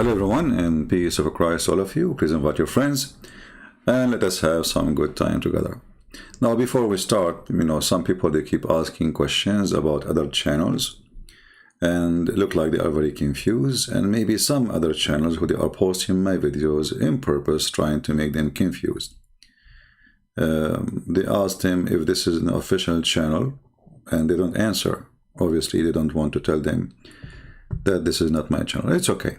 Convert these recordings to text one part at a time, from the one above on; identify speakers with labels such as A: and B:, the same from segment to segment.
A: Hello everyone, and peace of Christ all of you. Please invite your friends and let us have some good time together. Now before we start, some people they keep asking questions about other channels and look like they are very confused, and maybe some other channels who they are posting my videos in purpose trying to make them confused. They asked him if this is an official channel and they don't answer. Obviously they don't want to tell them that this is not my channel. It's okay.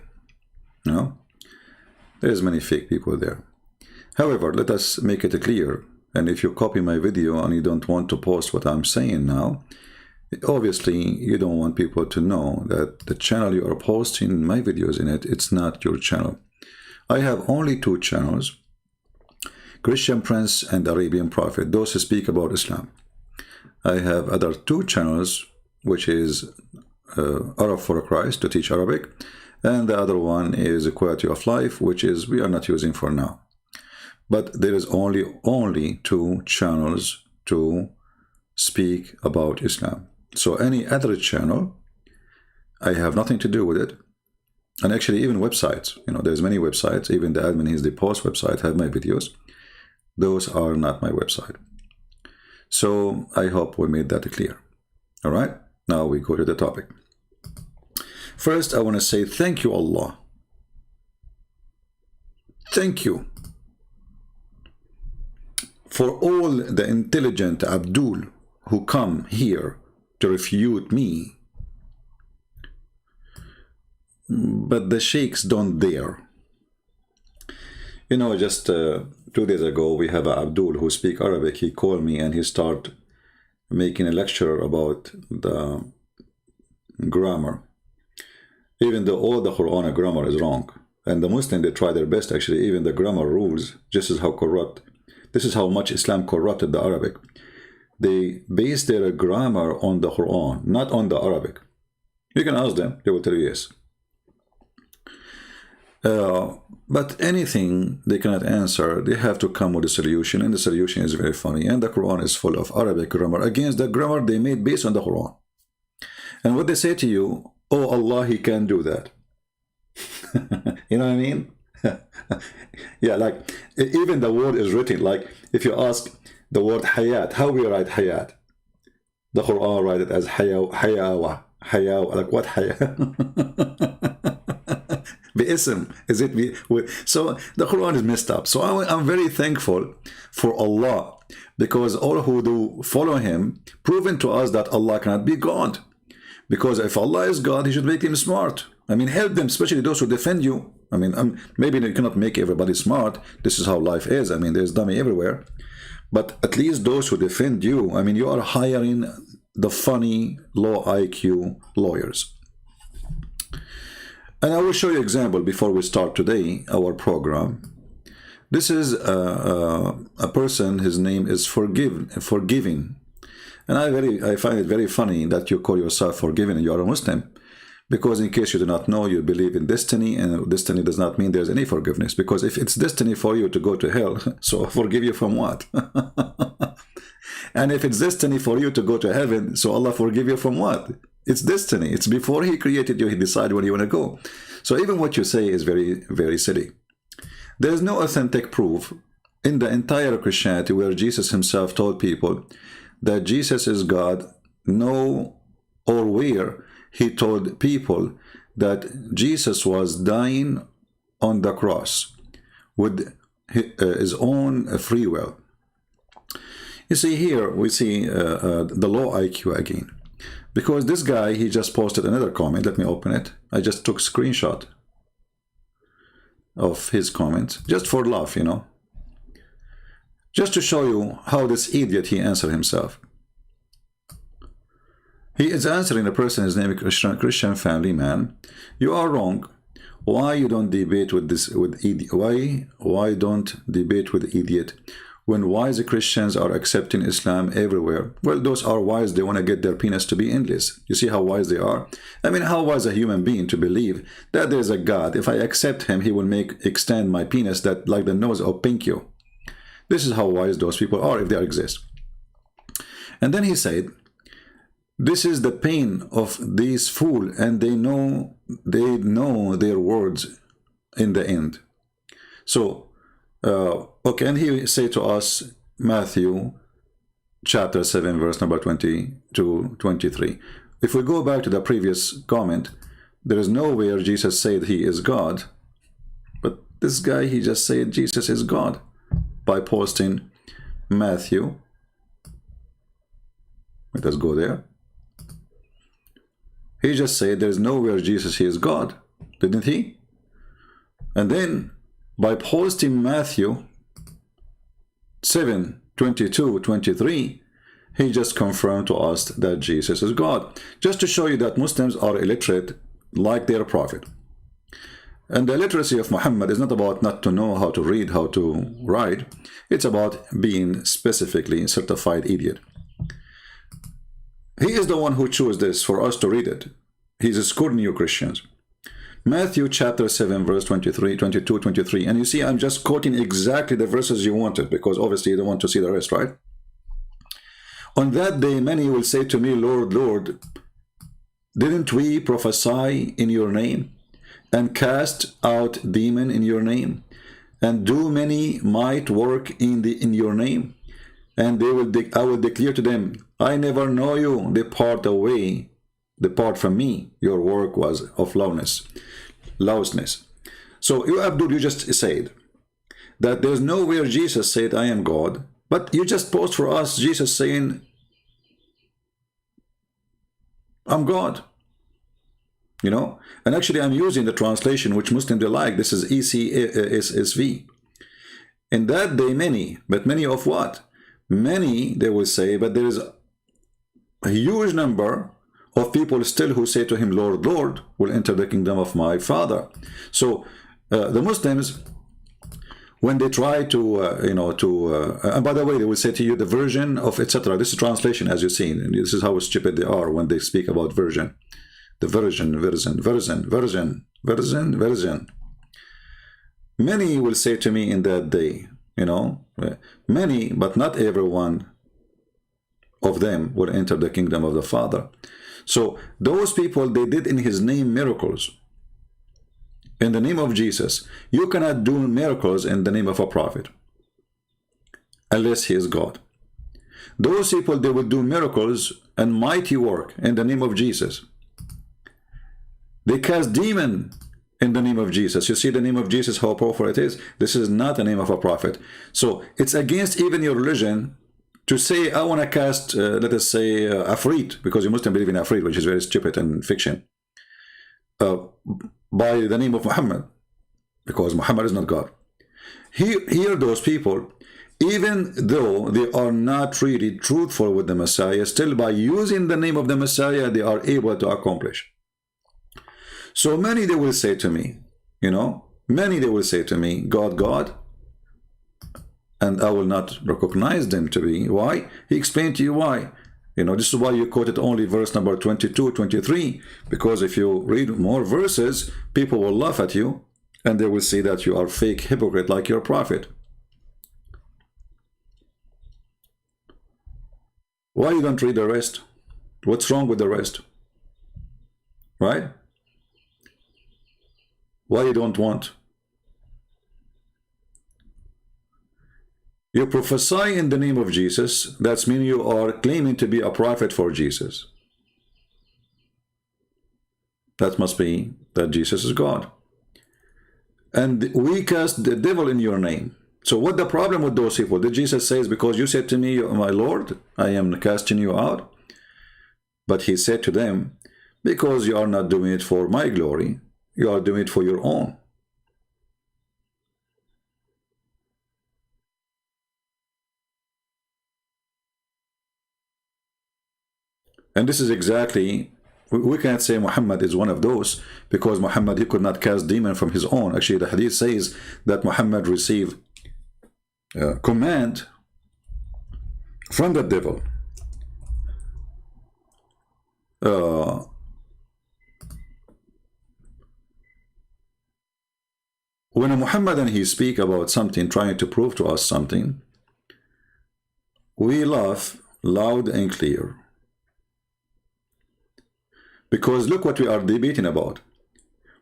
A: There's many fake people there. However, let us make it clear, and if you copy my video and you don't want to post what I'm saying now, obviously you don't want people to know that the channel you are posting my videos in it's not your channel. I have only two channels, Christian Prince and Arabian Prophet, those who speak about Islam. I have other two channels, which is Arab for Christ, to teach Arabic, and the other one is Quality of Life, which is we are not using for now. But there is only two channels to speak about Islam. So any other channel, I have nothing to do with it. And actually even websites, there's many websites, even the admin is the post website have my videos. Those are not my website. So I hope we made that clear. All right, now we go to the topic. First, I want to say thank you, Allah. Thank you for all the intelligent Abdul who come here to refute me. But the sheikhs don't dare. Just 2 days ago, we have a Abdul who speak Arabic. He called me and he start making a lecture about the grammar. Even though all the Qur'an grammar is wrong. And the Muslims, they try their best, actually, even the grammar rules, just as how corrupt. This is how much Islam corrupted the Arabic. They base their grammar on the Qur'an, not on the Arabic. You can ask them, they will tell you yes. But anything they cannot answer, they have to come with a solution, and the solution is very funny. And the Qur'an is full of Arabic grammar against the grammar they made based on the Qur'an. And what they say to you, oh Allah, he can do that. You know what I mean? Yeah, like even the word is written, like if you ask the word hayat, how we write hayat? The Quran write it as hayawa, like what hayat? Bi-ism, is it? So the Quran is messed up. So I'm very thankful for Allah, because all who do follow him proven to us that Allah cannot be God. Because if Allah is God, he should make him smart. Help them, especially those who defend you. Maybe you cannot make everybody smart. This is how life is. There's dummy everywhere. But at least those who defend you, you are hiring the funny, low IQ lawyers. And I will show you an example before we start today, our program. This is a person, his name is Forgiving. And I find it very funny that you call yourself forgiven and you are a Muslim. Because in case you do not know, you believe in destiny, and destiny does not mean there's any forgiveness. Because if it's destiny for you to go to hell, so forgive you from what? And if it's destiny for you to go to heaven, so Allah forgive you from what? It's destiny. It's before he created you, he decided where you want to go. So even what you say is very, very silly. There's no authentic proof in the entire Christianity where Jesus himself told people that Jesus is God, or where he told people that Jesus was dying on the cross with his own free will. You see, here we see the low IQ again, because this guy, he just posted another comment. Let me open it. I just took a screenshot of his comment just for laugh, just to show you how this idiot he answered himself. He is answering a person, his name is Christian family man. You are wrong. Why you don't debate with this idiot? Why don't debate with idiot when wise Christians are accepting Islam everywhere? Well, those are wise. They want to get their penis to be endless. You see how wise they are? How wise a human being to believe that there's a God. If I accept him, he will extend my penis that like the nose of Pinky. This is how wise those people are, if they exist. And then he said, this is the pain of these fools, and they know their words in the end. So, okay, and he say to us, Matthew chapter 7, verse number 20 to 23. If we go back to the previous comment, there is nowhere Jesus said he is God. But this guy, he just said Jesus is God by posting Matthew. Let us go there. He just said there is nowhere Jesus he is God, didn't he? And then by posting Matthew 7, 22, 23, he just confirmed to us that Jesus is God. Just to show you that Muslims are illiterate like their prophet. And the illiteracy of Muhammad is not about not to know how to read, how to write. It's about being specifically certified idiot. He is the one who chose this for us to read it. He's scoring you Christians. Matthew chapter 7, verse 23, 22, 23. And you see, I'm just quoting exactly the verses you wanted, because obviously you don't want to see the rest, right? On that day, many will say to me, Lord, Lord, didn't we prophesy in your name, and cast out demon in your name, and do many might work in your name? And I will declare to them, I never know you. Depart away, depart from me. Your work was of lawlessness. So you, Abdul, you just said that there's nowhere Jesus said, I am God. But you just post for us Jesus saying, I'm God. You know? And actually I'm using the translation which Muslims they like. This is ECSV. In that day many, but many of what? Many, they will say, but there is a huge number of people still who say to him, Lord, Lord, will enter the kingdom of my Father. So the Muslims, when they try to, and by the way, they will say to you the version of etc. This is translation, as you've seen, and this is how stupid they are when they speak about version. The version. Many will say to me in that day, many, but not everyone of them will enter the kingdom of the Father. So those people, they did in his name miracles. In the name of Jesus, you cannot do miracles in the name of a prophet unless he is God. Those people, they will do miracles and mighty work in the name of Jesus. They cast demon in the name of Jesus. You see the name of Jesus, how powerful it is. This is not the name of a prophet. So it's against even your religion to say, I want to cast, let us say, Afrit, because you Muslims believe in Afrit, which is very stupid and fiction, by the name of Muhammad, because Muhammad is not God. Here those people, even though they are not really truthful with the Messiah, still by using the name of the Messiah, they are able to accomplish. So many they will say to me, many they will say to me, God, God, and I will not recognize them to be. Why? He explained to you why. This is why you quoted only verse number 22, 23, because if you read more verses, people will laugh at you, and they will say that you are fake hypocrite like your prophet. Why you don't read the rest? What's wrong with the rest? Right? Why you don't want? You prophesy in the name of Jesus. That's mean you are claiming to be a prophet for Jesus. That must be that Jesus is God. And we cast the devil in your name. So what the problem with those people? Did Jesus say, because you said to me, my Lord, I am casting you out? But he said to them, because you are not doing it for my glory, you are doing it for your own. And this is exactly, we can't say Muhammad is one of those, because Muhammad, he could not cast demon from his own. Actually, the hadith says that Muhammad received command from the devil. When a Muhammadan he speak about something, trying to prove to us something, we laugh loud and clear. Because look what we are debating about.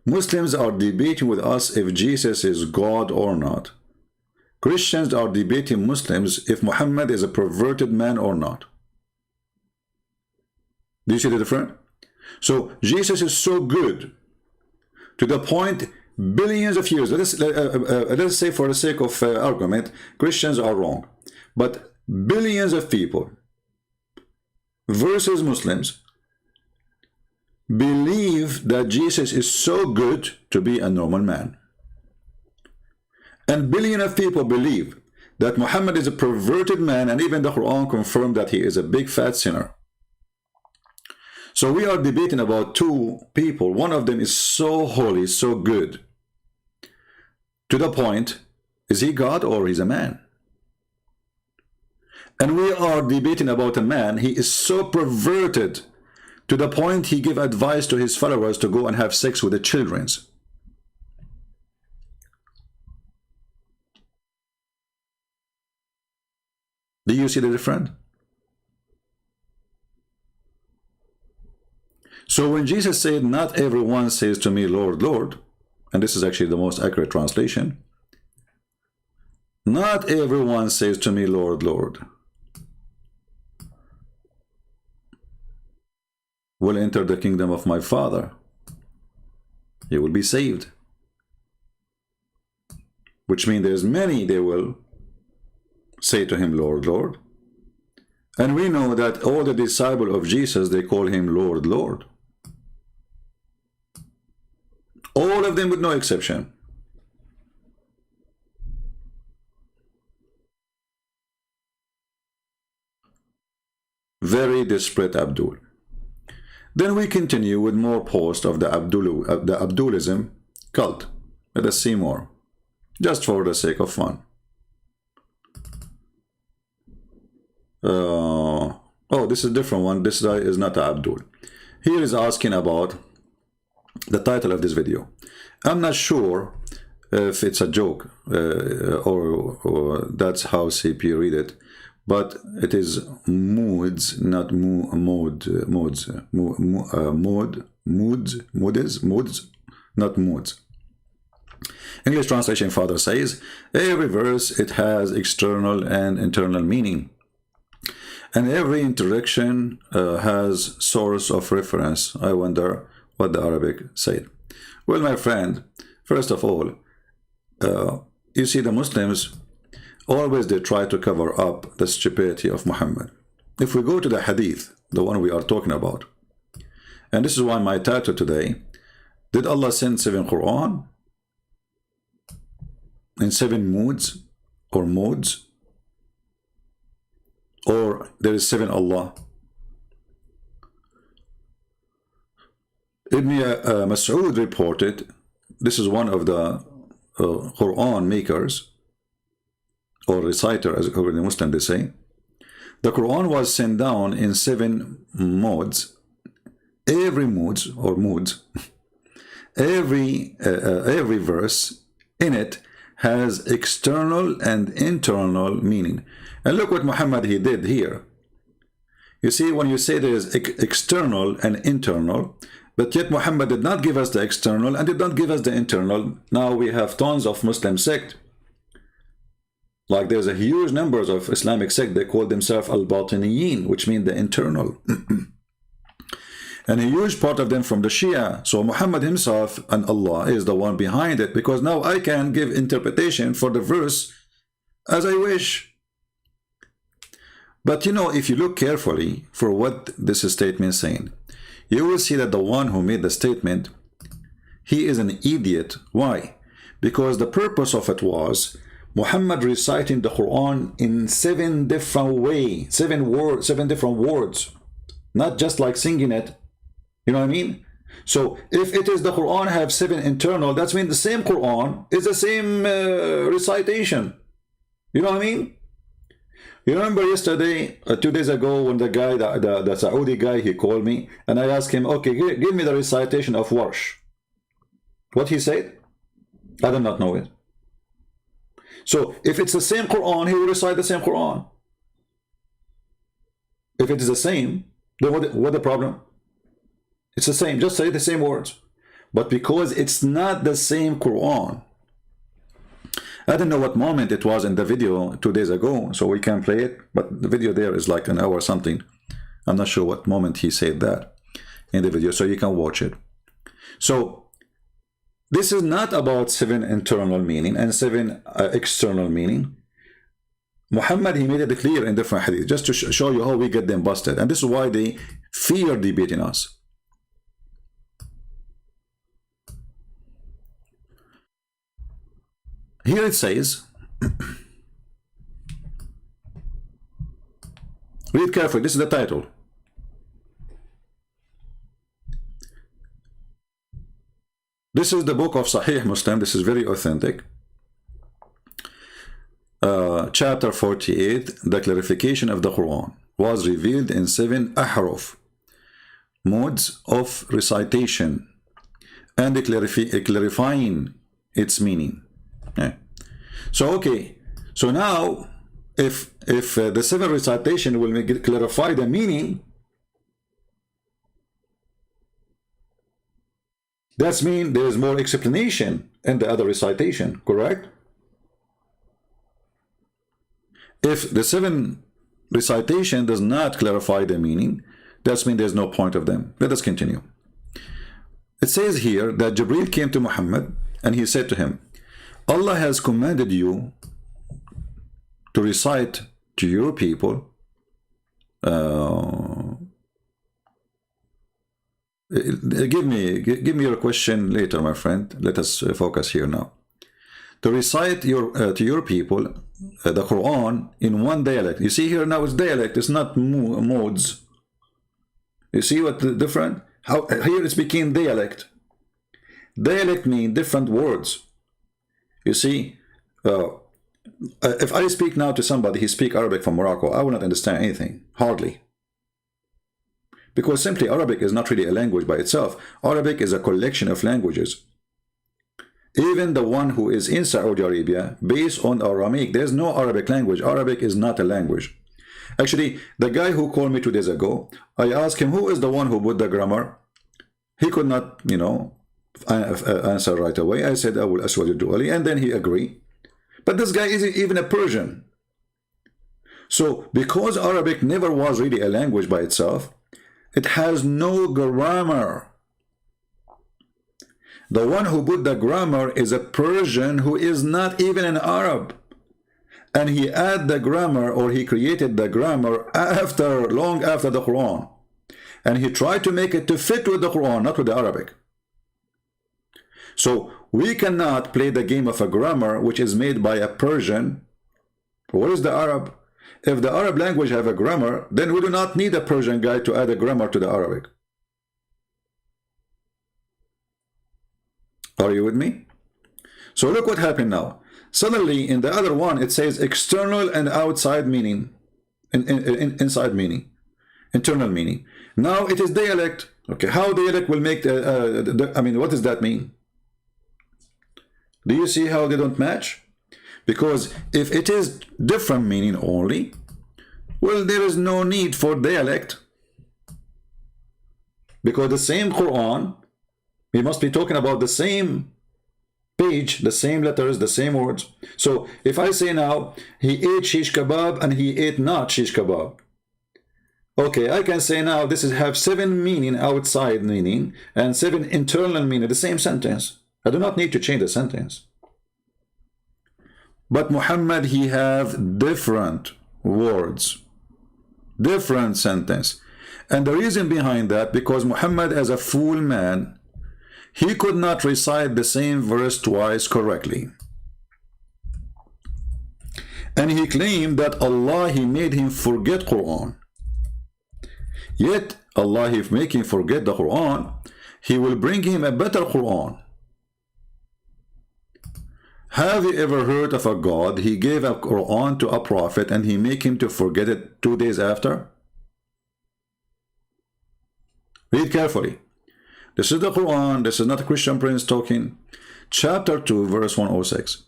A: Muslims are debating with us if Jesus is God or not. Christians are debating Muslims if Muhammad is a perverted man or not. Do you see the difference? So Jesus is so good to the point billions of years, let's say for the sake of argument, Christians are wrong, but billions of people versus Muslims believe that Jesus is so good to be a normal man, and billions of people believe that Muhammad is a perverted man, and even the Quran confirmed that he is a big fat sinner. So we are debating about two people. One of them is so holy, so good, to the point, is he God or he's a man? And we are debating about a man, he is so perverted, to the point he give advice to his followers to go and have sex with the children. Do you see the difference? So when Jesus said, not everyone says to me, Lord, Lord, and this is actually the most accurate translation, not everyone says to me, Lord, Lord, will enter the kingdom of my Father. He will be saved. Which means there's many they will say to him, Lord, Lord. And we know that all the disciples of Jesus, they call him Lord, Lord. All of them with no exception. Very desperate Abdul. Then we continue with more posts of the Abdulism cult. Let us see more, just for the sake of fun. Oh, this is a different one. This guy is not Abdul. Here is asking about the title of this video. I'm not sure if it's a joke or that's how CP read it, but it is moods, not moods, not moods. English translation Father says, every verse, it has external and internal meaning. And every interaction has source of reference. I wonder what the Arabic said. Well, my friend, first of all, you see the Muslims, always they try to cover up the stupidity of Muhammad. If we go to the hadith, the one we are talking about, and this is why my title today, did Allah send 7 Qur'an in 7 moods or modes? Or there is 7 Allah? Ibn Mas'ud reported, this is one of the Qur'an makers, or reciter, as the Muslim they say, the Qur'an was sent down in 7 modes. Every moods or moods, every verse in it has external and internal meaning. And look what Muhammad he did here. You see, when you say there is external and internal, but yet Muhammad did not give us the external and did not give us the internal. Now we have tons of Muslim sect. Like there's a huge numbers of Islamic sect, they call themselves Al-Batiniyin, which means the internal. And a huge part of them from the Shia. So Muhammad himself and Allah is the one behind it, because now I can give interpretation for the verse as I wish. But you know, if you look carefully for what this statement is saying, you will see that the one who made the statement, he is an idiot. Why? Because the purpose of it was Muhammad reciting the Quran in 7 different ways, 7 different words, not just like singing it. You know what I mean? So if it is the Quran have 7 internal, that's mean the same Quran is the same recitation. You know what I mean? You remember yesterday, 2 days ago, when the guy, the Saudi guy, he called me and I asked him, okay, give me the recitation of Warsh. What he said? I do not know it. So if it's the same Quran, he will recite the same Quran. If it is the same, then what the problem? It's the same, just say the same words. but because it's not the same Quran. I don't know what moment it was in the video 2 days ago, so we can play it, but the video there is like an hour or something. I'm not sure what moment he said that in the video, so you can watch it. So this is not about 7 internal meaning and 7 external meaning. Muhammad, he made it clear in different hadith, just to show you how we get them busted. And this is why they fear debating us. Here it says, read carefully, this is the title. This is the book of Sahih Muslim, this is very authentic. Chapter 48, the clarification of the Quran was revealed in 7 ahruf, modes of recitation, and clarifying its meaning. Yeah. So okay, so now if the 7 recitation will clarify the meaning, that means there is more explanation in the other recitation, correct? If the 7 recitation does not clarify the meaning, that means there's no point of them. Let us continue. It says here that Gabriel came to Muhammad and he said to him, Allah has commanded you to recite to your people give me your question later, my friend. Let us focus here now. To recite to your people the Quran in one dialect. You see here now it's dialect, it's not modes. You see what the different? How here it's became dialect. Dialect means different words. You see, if I speak now to somebody, he speaks Arabic from Morocco, I will not understand anything, hardly. Because simply Arabic is not really a language by itself. Arabic is a collection of languages. Even the one who is in Saudi Arabia, based on Aramaic, there's no Arabic language. Arabic is not a language. Actually, the guy who called me 2 days ago, I asked him, who is the one who put the grammar? He could not, you know, answer right away. I said, Abu al-Aswad al-Du'ali, and then he agreed. But this guy isn't even a Persian. So, because Arabic never was really a language by itself, it has no grammar. The one who put the grammar is a Persian who is not even an Arab. And he added the grammar, or he created the grammar long after the Quran. And he tried to make it to fit with the Quran, not with the Arabic. So we cannot play the game of a grammar which is made by a Persian. What is the Arab? If the Arab language have a grammar, then we do not need a Persian guy to add a grammar to the Arabic. Are you with me? So look what happened now. Suddenly in the other one it says external and outside meaning, inside meaning, internal meaning. Now it is dialect. Okay, how dialect will make I mean, what does that mean? Do you see how they don't match? Because if it is different meaning only, well, there is no need for dialect. Because the same Quran, we must be talking about the same page, the same letters, the same words. So if I say now, he ate shish kebab and he ate not shish kebab. Okay, I can say now this is have 7 meaning, outside meaning, and 7 internal meaning, the same sentence. I do not need to change the sentence. But Muhammad, he have different words, different sentence. And the reason behind that, because Muhammad as a fool man, he could not recite the same verse twice correctly. And he claimed that Allah, he made him forget Quran. Yet Allah, if make him forget the Quran, he will bring him a better Quran. Have you ever heard of a God, he gave a Quran to a prophet and he make him to forget it 2 days after? Read carefully. This is the Quran, this is not a Christian prince talking. Chapter 2, verse 106.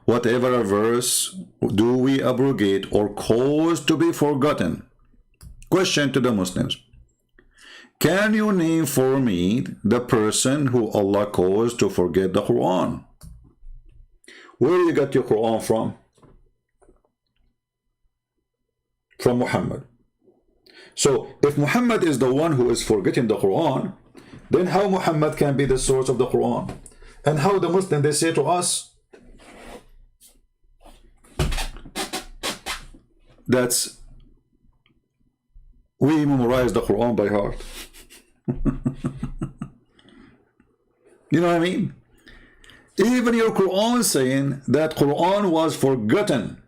A: Whatever a verse do we abrogate or cause to be forgotten? Question to the Muslims. can you name for me the person who Allah caused to forget the Quran? Where do you get your Quran from? From Muhammad. So if Muhammad is the one who is forgetting the Quran, then how Muhammad can be the source of the Quran? And how the Muslim, they say to us, that's we memorize the Quran by heart. You know what I mean? Even your Quran saying that Quran was forgotten.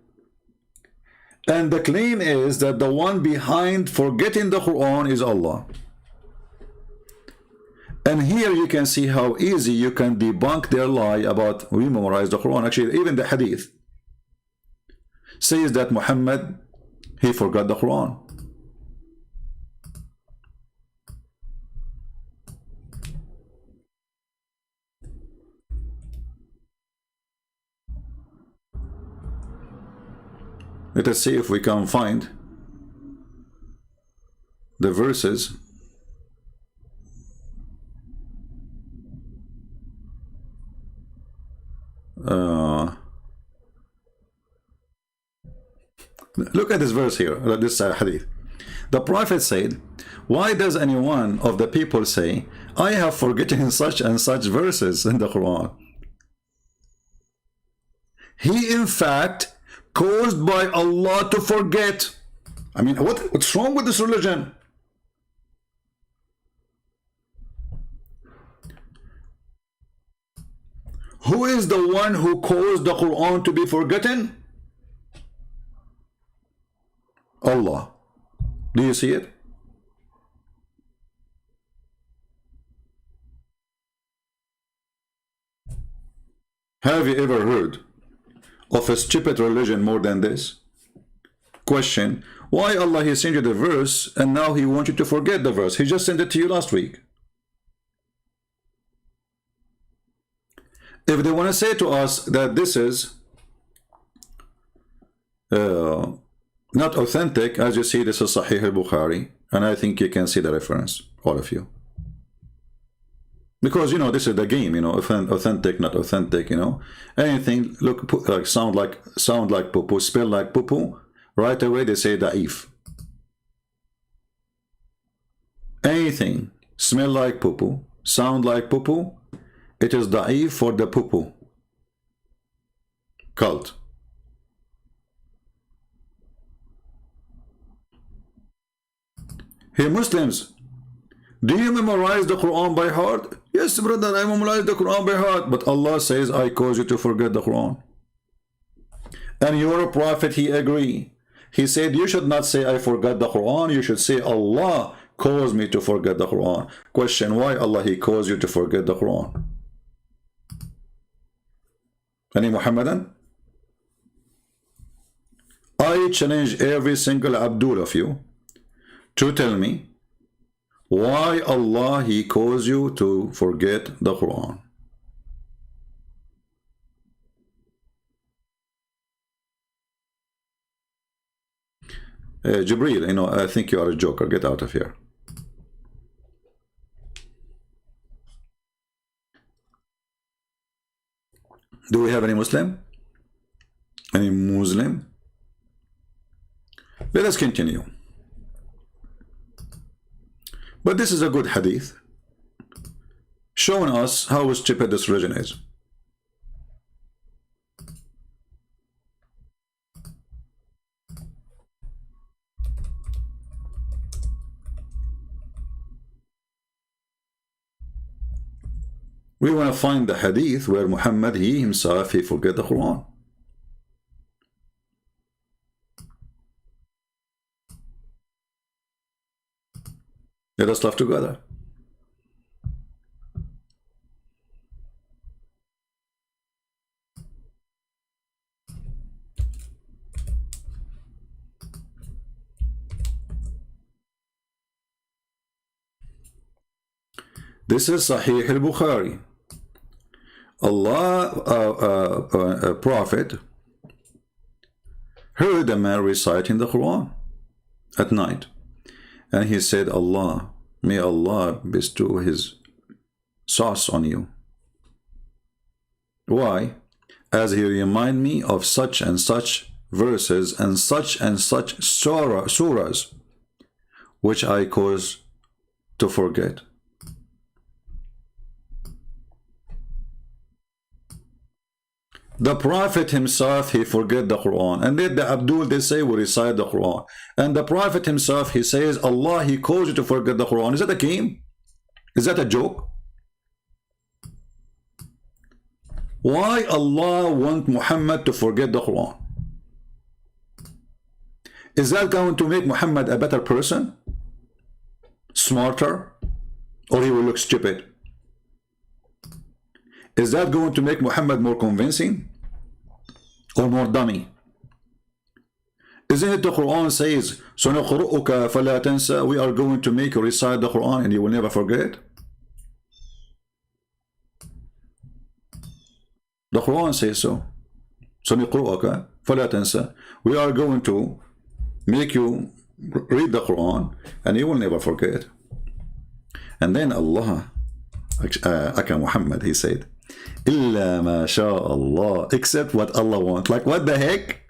A: And the claim is that the one behind forgetting the Quran is Allah. And here you can see how easy you can debunk their lie about we memorize the Quran. Actually, even the Hadith says that Muhammad, he forgot the Quran. Let us see if we can find the verses look at this verse here, this hadith. The Prophet said, why does any one of the people say, I have forgotten such and such verses in the Quran? He in fact caused by Allah to forget. I mean, what's wrong with this religion? Who is the one who caused the Quran to be forgotten? Allah. Do you see it? Have you ever heard of a stupid religion more than this? Question, why Allah he sent you the verse and now he wants you to forget the verse? He just sent it to you last week. If they want to say to us that this is not authentic, as you see, this is Sahih al-Bukhari, and I think you can see the reference, all of you. Because, you know, this is the game, you know, authentic, not authentic, you know. Anything look like sound like poo-poo, spell like poo-poo, right away they say da'if. Anything smell like poo-poo, sound like poo-poo, it is da'if for the poo-poo cult. Hey Muslims, do you memorize the Quran by heart? Yes, brother, I memorize the Quran by heart. But Allah says, I cause you to forget the Quran. And your prophet, he agreed. He said, you should not say, I forgot the Quran. You should say, Allah caused me to forget the Quran. Question, why Allah, he caused you to forget the Quran? Any Muhammadan? I challenge every single Abdullah of you to tell me why Allah he caused you to forget the Quran. Gabriel, you know, I think you are a joker. Get out of here. Do we have any Muslim? Any Muslim? Let us continue. But this is a good hadith showing us how stupid this religion is. We want to find the hadith where Muhammad, he himself, he forget the Quran. Let us laugh together. This is Sahih al-Bukhari. Allah, Prophet, heard a man reciting the Quran at night. And he said, Allah, May Allah bestow His sauce on you. Why? As He remind me of such and such verses and such surahs, which I cause to forget. The Prophet himself, he forget the Quran. And then the Abdul, they say, we recite the Quran. And the Prophet himself, he says, Allah, he calls you to forget the Quran. Is that a game? Is that a joke? Why Allah want Muhammad to forget the Quran? Is that going to make Muhammad a better person? Smarter? Or he will look stupid? Is that going to make Muhammad more convincing? Or more dummy? Isn't it the Quran says, سَنَقْرُؤُكَ فَلَا تَنْسَى, we are going to make you recite the Quran and you will never forget? The Quran says so. سَنَقْرُؤُكَ فَلَا تَنْسَى, we are going to make you read the Quran and you will never forget. And then Allah, Aka Muhammad, he said, إِلَّا مَا شَاءَ اللَّهِ, except what Allah wants. Like, what the heck?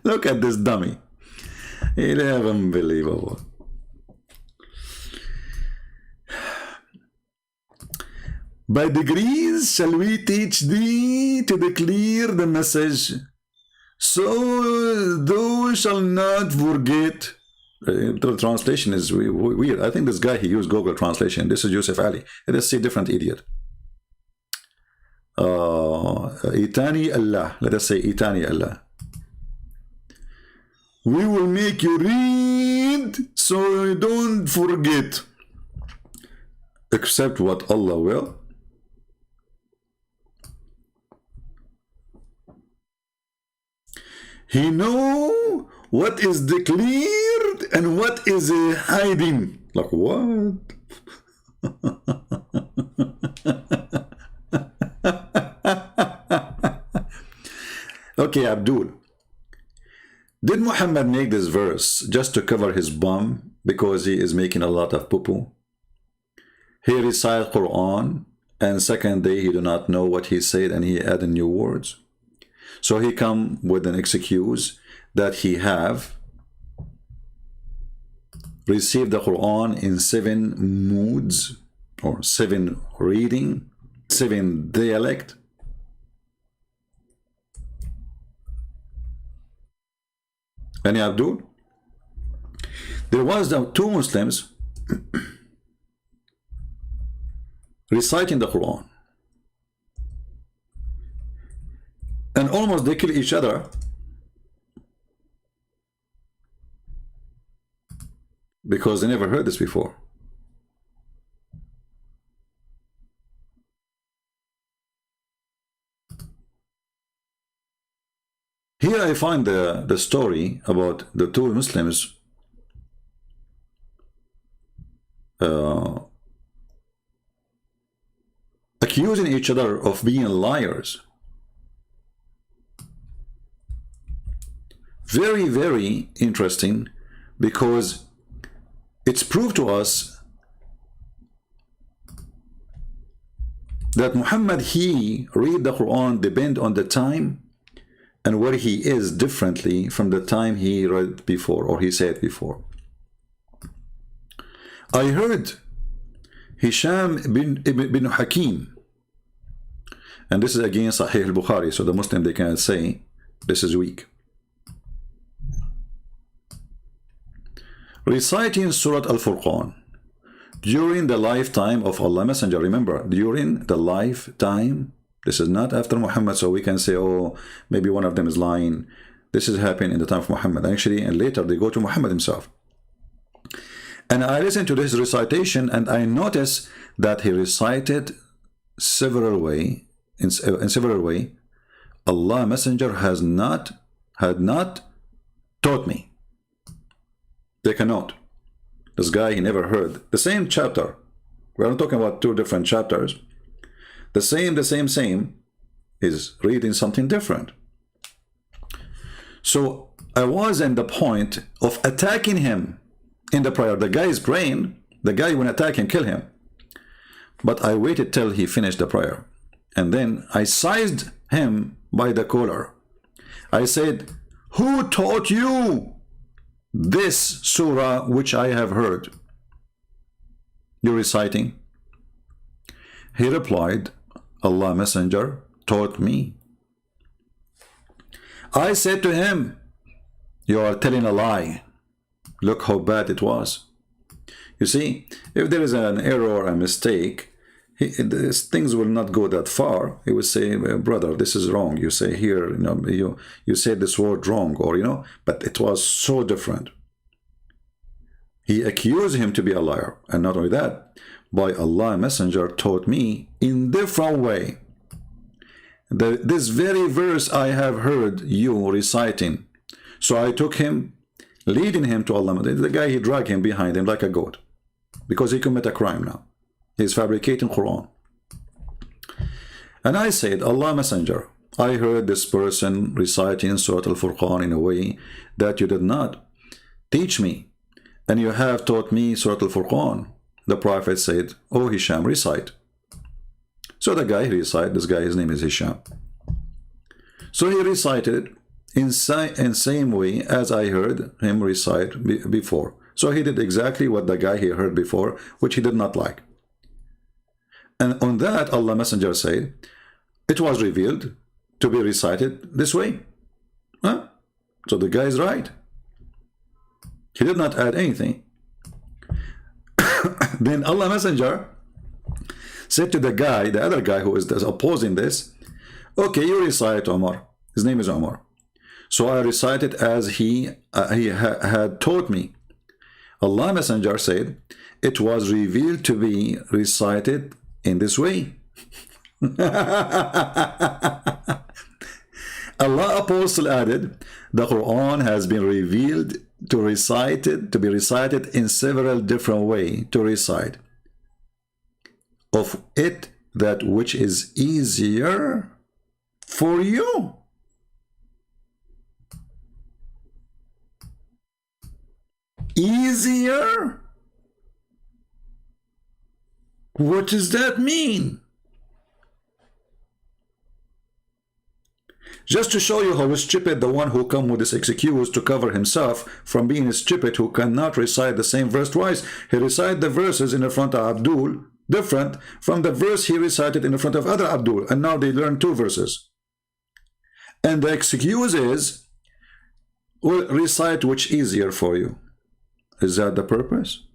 A: Look at this dummy. It is unbelievable. By degrees shall we teach thee to declare the message, so thou shall not forget. The translation is weird. I think this guy, he used Google Translation. This is Yusuf Ali. It is a different idiot. Itani Allah. Let us say Itani Allah. We will make you read so you don't forget, except what Allah will. He know what is declared and what is hiding. Like what? Okay, Abdul. Did Muhammad make this verse just to cover his bum because he is making a lot of poo-poo? He recited Quran and second day he do not know what he said and he added new words. So he come with an excuse that he have received the Quran in 7 moods or 7 reading, 7 dialect. Any Abdul? There was 2 Muslims reciting the Quran. And almost they kill each other because they never heard this before. Here I find the story about the 2 Muslims accusing each other of being liars. Very, very interesting, because it's proved to us that Muhammad, he read the Quran depend on the time and where he is differently from the time he read before or he said before. I heard Hisham bin Hakim, and this is again Sahih al-Bukhari, so the Muslim, they cannot say this is weak, reciting Surah Al-Furqan during the lifetime of Allah Messenger. Remember, during the lifetime. This is not after Muhammad, so we can say, oh, maybe one of them is lying. This is happening in the time of Muhammad. Actually, and later they go to Muhammad himself. And I listened to this recitation and I noticed that he recited several way, in several way. Allah Messenger had not taught me. They cannot. This guy, he never heard the same chapter. We are not talking about 2 different chapters. The same is reading something different. So I was in the point of attacking him in the prayer. The guy is praying. The guy will attack him, kill him. But I waited till he finished the prayer. And then I seized him by the collar. I said, who taught you this surah which I have heard you reciting? He replied, Allah Messenger taught me. I said to him, you are telling a lie. Look how bad it was. You see, if there is an error or a mistake, things will not go that far. He will say, brother, this is wrong. You say here, you said this word wrong, or, but it was so different. He accused him to be a liar. And not only that, by Allah Messenger taught me in different way. This very verse I have heard you reciting. So I took him, leading him to Allah. The guy, he dragged him behind him like a goat, because he committed a crime now. He's fabricating Qur'an. And I said, Allah Messenger, I heard this person reciting Surah Al-Furqan in a way that you did not teach me, and you have taught me Surah Al-Furqan. The Prophet said, oh Hisham, recite. So the guy recited, this guy, his name is Hisham. So he recited in same way as I heard him recite before. So he did exactly what the guy he heard before, which he did not like. And on that, Allah Messenger said, it was revealed to be recited this way. Huh? So the guy is right. He did not add anything. Then Allah Messenger said to the guy, the other guy who is opposing this, okay, you recite Umar. His name is Umar. So I recited as he had taught me. Allah Messenger said, it was revealed to be recited in this way. Allah Apostle added, the Quran has been revealed to be recited in several different ways to recite. Of it, that which is easier for you. Easier? What does that mean? Just to show you how stupid the one who come with this excuse to cover himself from being stupid, who cannot recite the same verse twice. He recited the verses in the front of Abdul, different from the verse he recited in the front of other Abdul, and now they learn two verses. And the excuse is, well, recite which easier for you. Is that the purpose?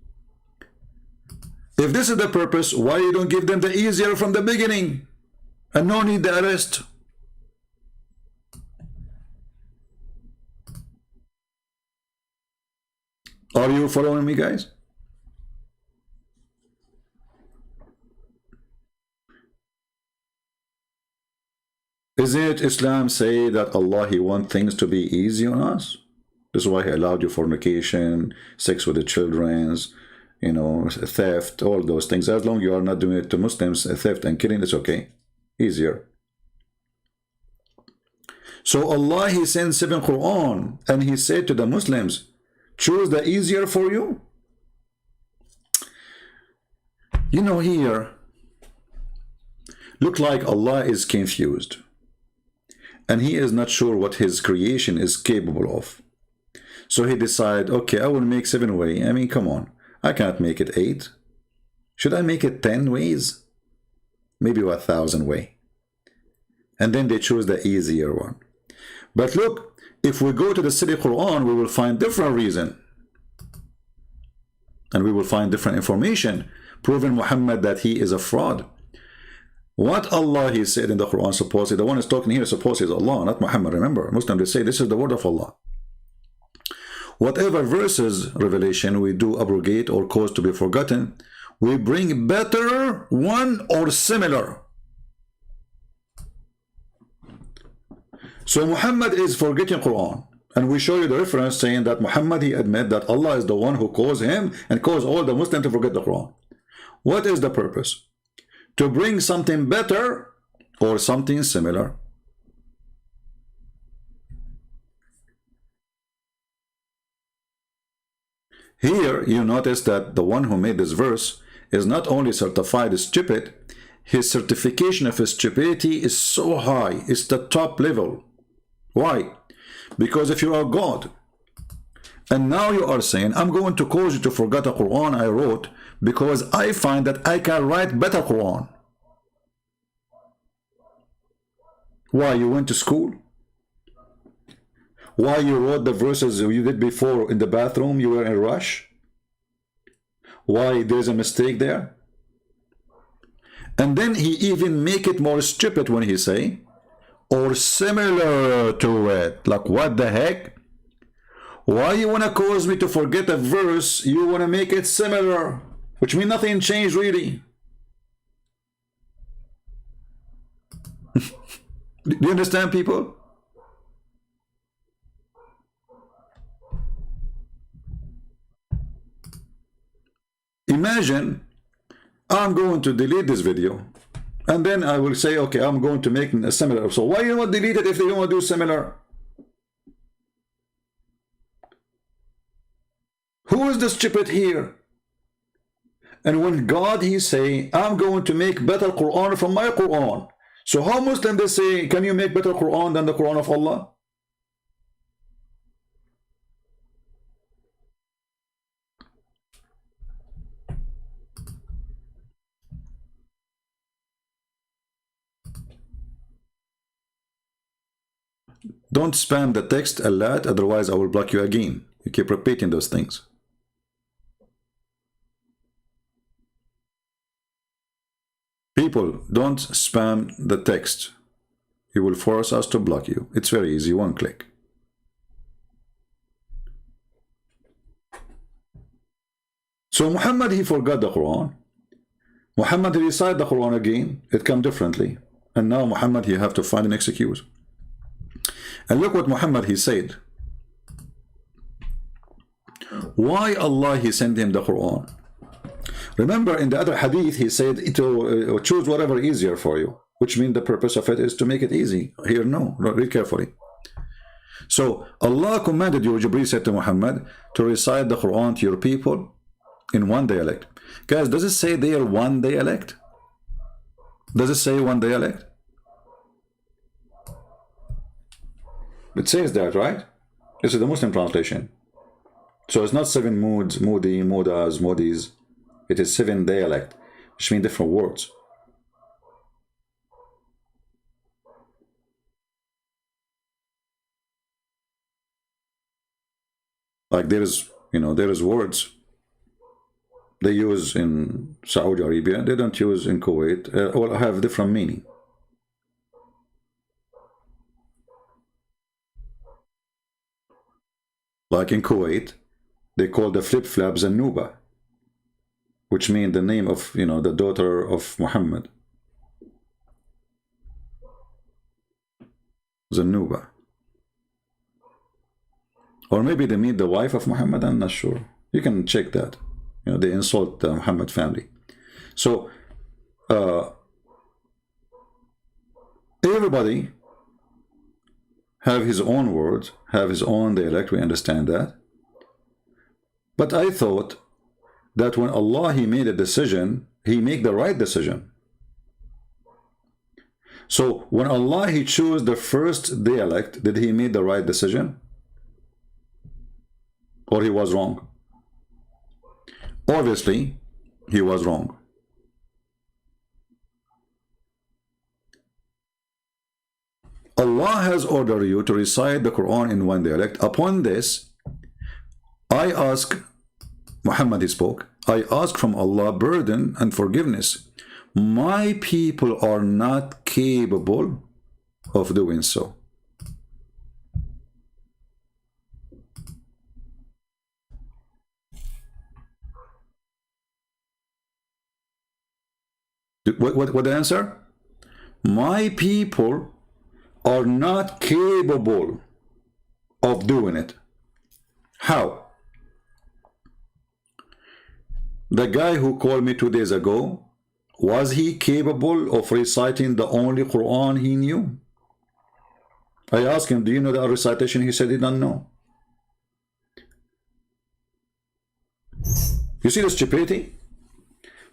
A: If this is the purpose, why you don't give them the easier from the beginning and no need the rest? Are you following me, guys? Isn't it Islam say that Allah, He wants things to be easy on us? This is why He allowed you fornication, sex with the children's, theft, all those things. As long as you are not doing it to Muslims, theft and killing is okay. Easier. So Allah, He sent 7 Qur'an, and He said to the Muslims, choose the easier for you. Here, look like Allah is confused. And He is not sure what His creation is capable of. So He decided, okay, I will make 7 ways. I mean, come on. I can't make it 8. Should I make it 10 ways? Maybe 1,000 ways. And then they choose the easier one. But look, if we go to the City Quran, we will find different reason. And we will find different information proving Muhammad that he is a fraud. What Allah He said in the Quran, supposedly, the one is talking here, supposedly is Allah, not Muhammad. Remember, Muslims, they say this is the word of Allah. Whatever verses, revelation, we do abrogate or cause to be forgotten, we bring better one or similar. So Muhammad is forgetting Quran, and we show you the reference saying that Muhammad, he admit that Allah is the one who caused him and caused all the Muslims to forget the Quran. What is the purpose? To bring something better or something similar. Here, you notice that the one who made this verse is not only certified stupid, his certification of his stupidity is so high, it's the top level. Why? Because if you are God, and now you are saying, I'm going to cause you to forget the Quran I wrote because I find that I can write better Quran. Why? You went to school? Why you wrote the verses you did before in the bathroom? You were in a rush? Why there's a mistake there? And then he even make it more stupid when he say, or similar to it. Like, what the heck? Why you want to cause me to forget a verse? You want to make it similar, which means nothing changed really. Do you understand, people? Imagine I'm going to delete this video and then I will say, okay, I'm going to make a similar. So why you not delete it if they don't want to do similar? Who is the stupid here? And when God, he say, I'm going to make better Quran from my Quran. So how Muslims they say, can you make better Quran than the Quran of Allah? Don't spam the text a lot, otherwise I will block you again. You keep repeating those things. People, don't spam the text. You will force us to block you. It's very easy, one click. So Muhammad, he forgot the Quran. Muhammad, he recited the Quran again. It came differently. And now Muhammad, he have to find an excuse. And look what Muhammad, he said. Why Allah, he sent him the Quran? Remember in the other hadith, he said to choose whatever easier for you, which means the purpose of it is to make it easy. Here, no, read carefully. So Allah commanded you, Jibreel said to Muhammad, to recite the Quran to your people in one dialect. Guys, does it say there one dialect? Does it say one dialect? It says that, right? This is the Muslim translation. So it's not 7 moods, moody, moodas, moodies. It is 7 dialect, which means different words. Like there is, you know, there is words they use in Saudi Arabia, they don't use in Kuwait, or have different meaning. Like in Kuwait, they call the flip-flops Zanuba, which means the name of, you know, the daughter of Muhammad. Zanuba. Or maybe they mean the wife of Muhammad, I'm not sure. You can check that. You know, they insult the Muhammad family. So, everybody have his own words, have his own dialect, we understand that. But I thought that when Allah, he made a decision, he make the right decision. So when Allah, he chose the first dialect, did he make the right decision? Or he was wrong? Obviously, he was wrong. Allah has ordered you to recite the Quran in one dialect. Upon this, I ask, Muhammad he spoke, I ask from Allah burden and forgiveness. My people are not capable of doing so. What the answer? My people are not capable of doing it. How? The guy who called me 2 days ago, was he capable of reciting the only Quran he knew? I asked him, do you know the recitation? He said he didn't know. You see the stupidity?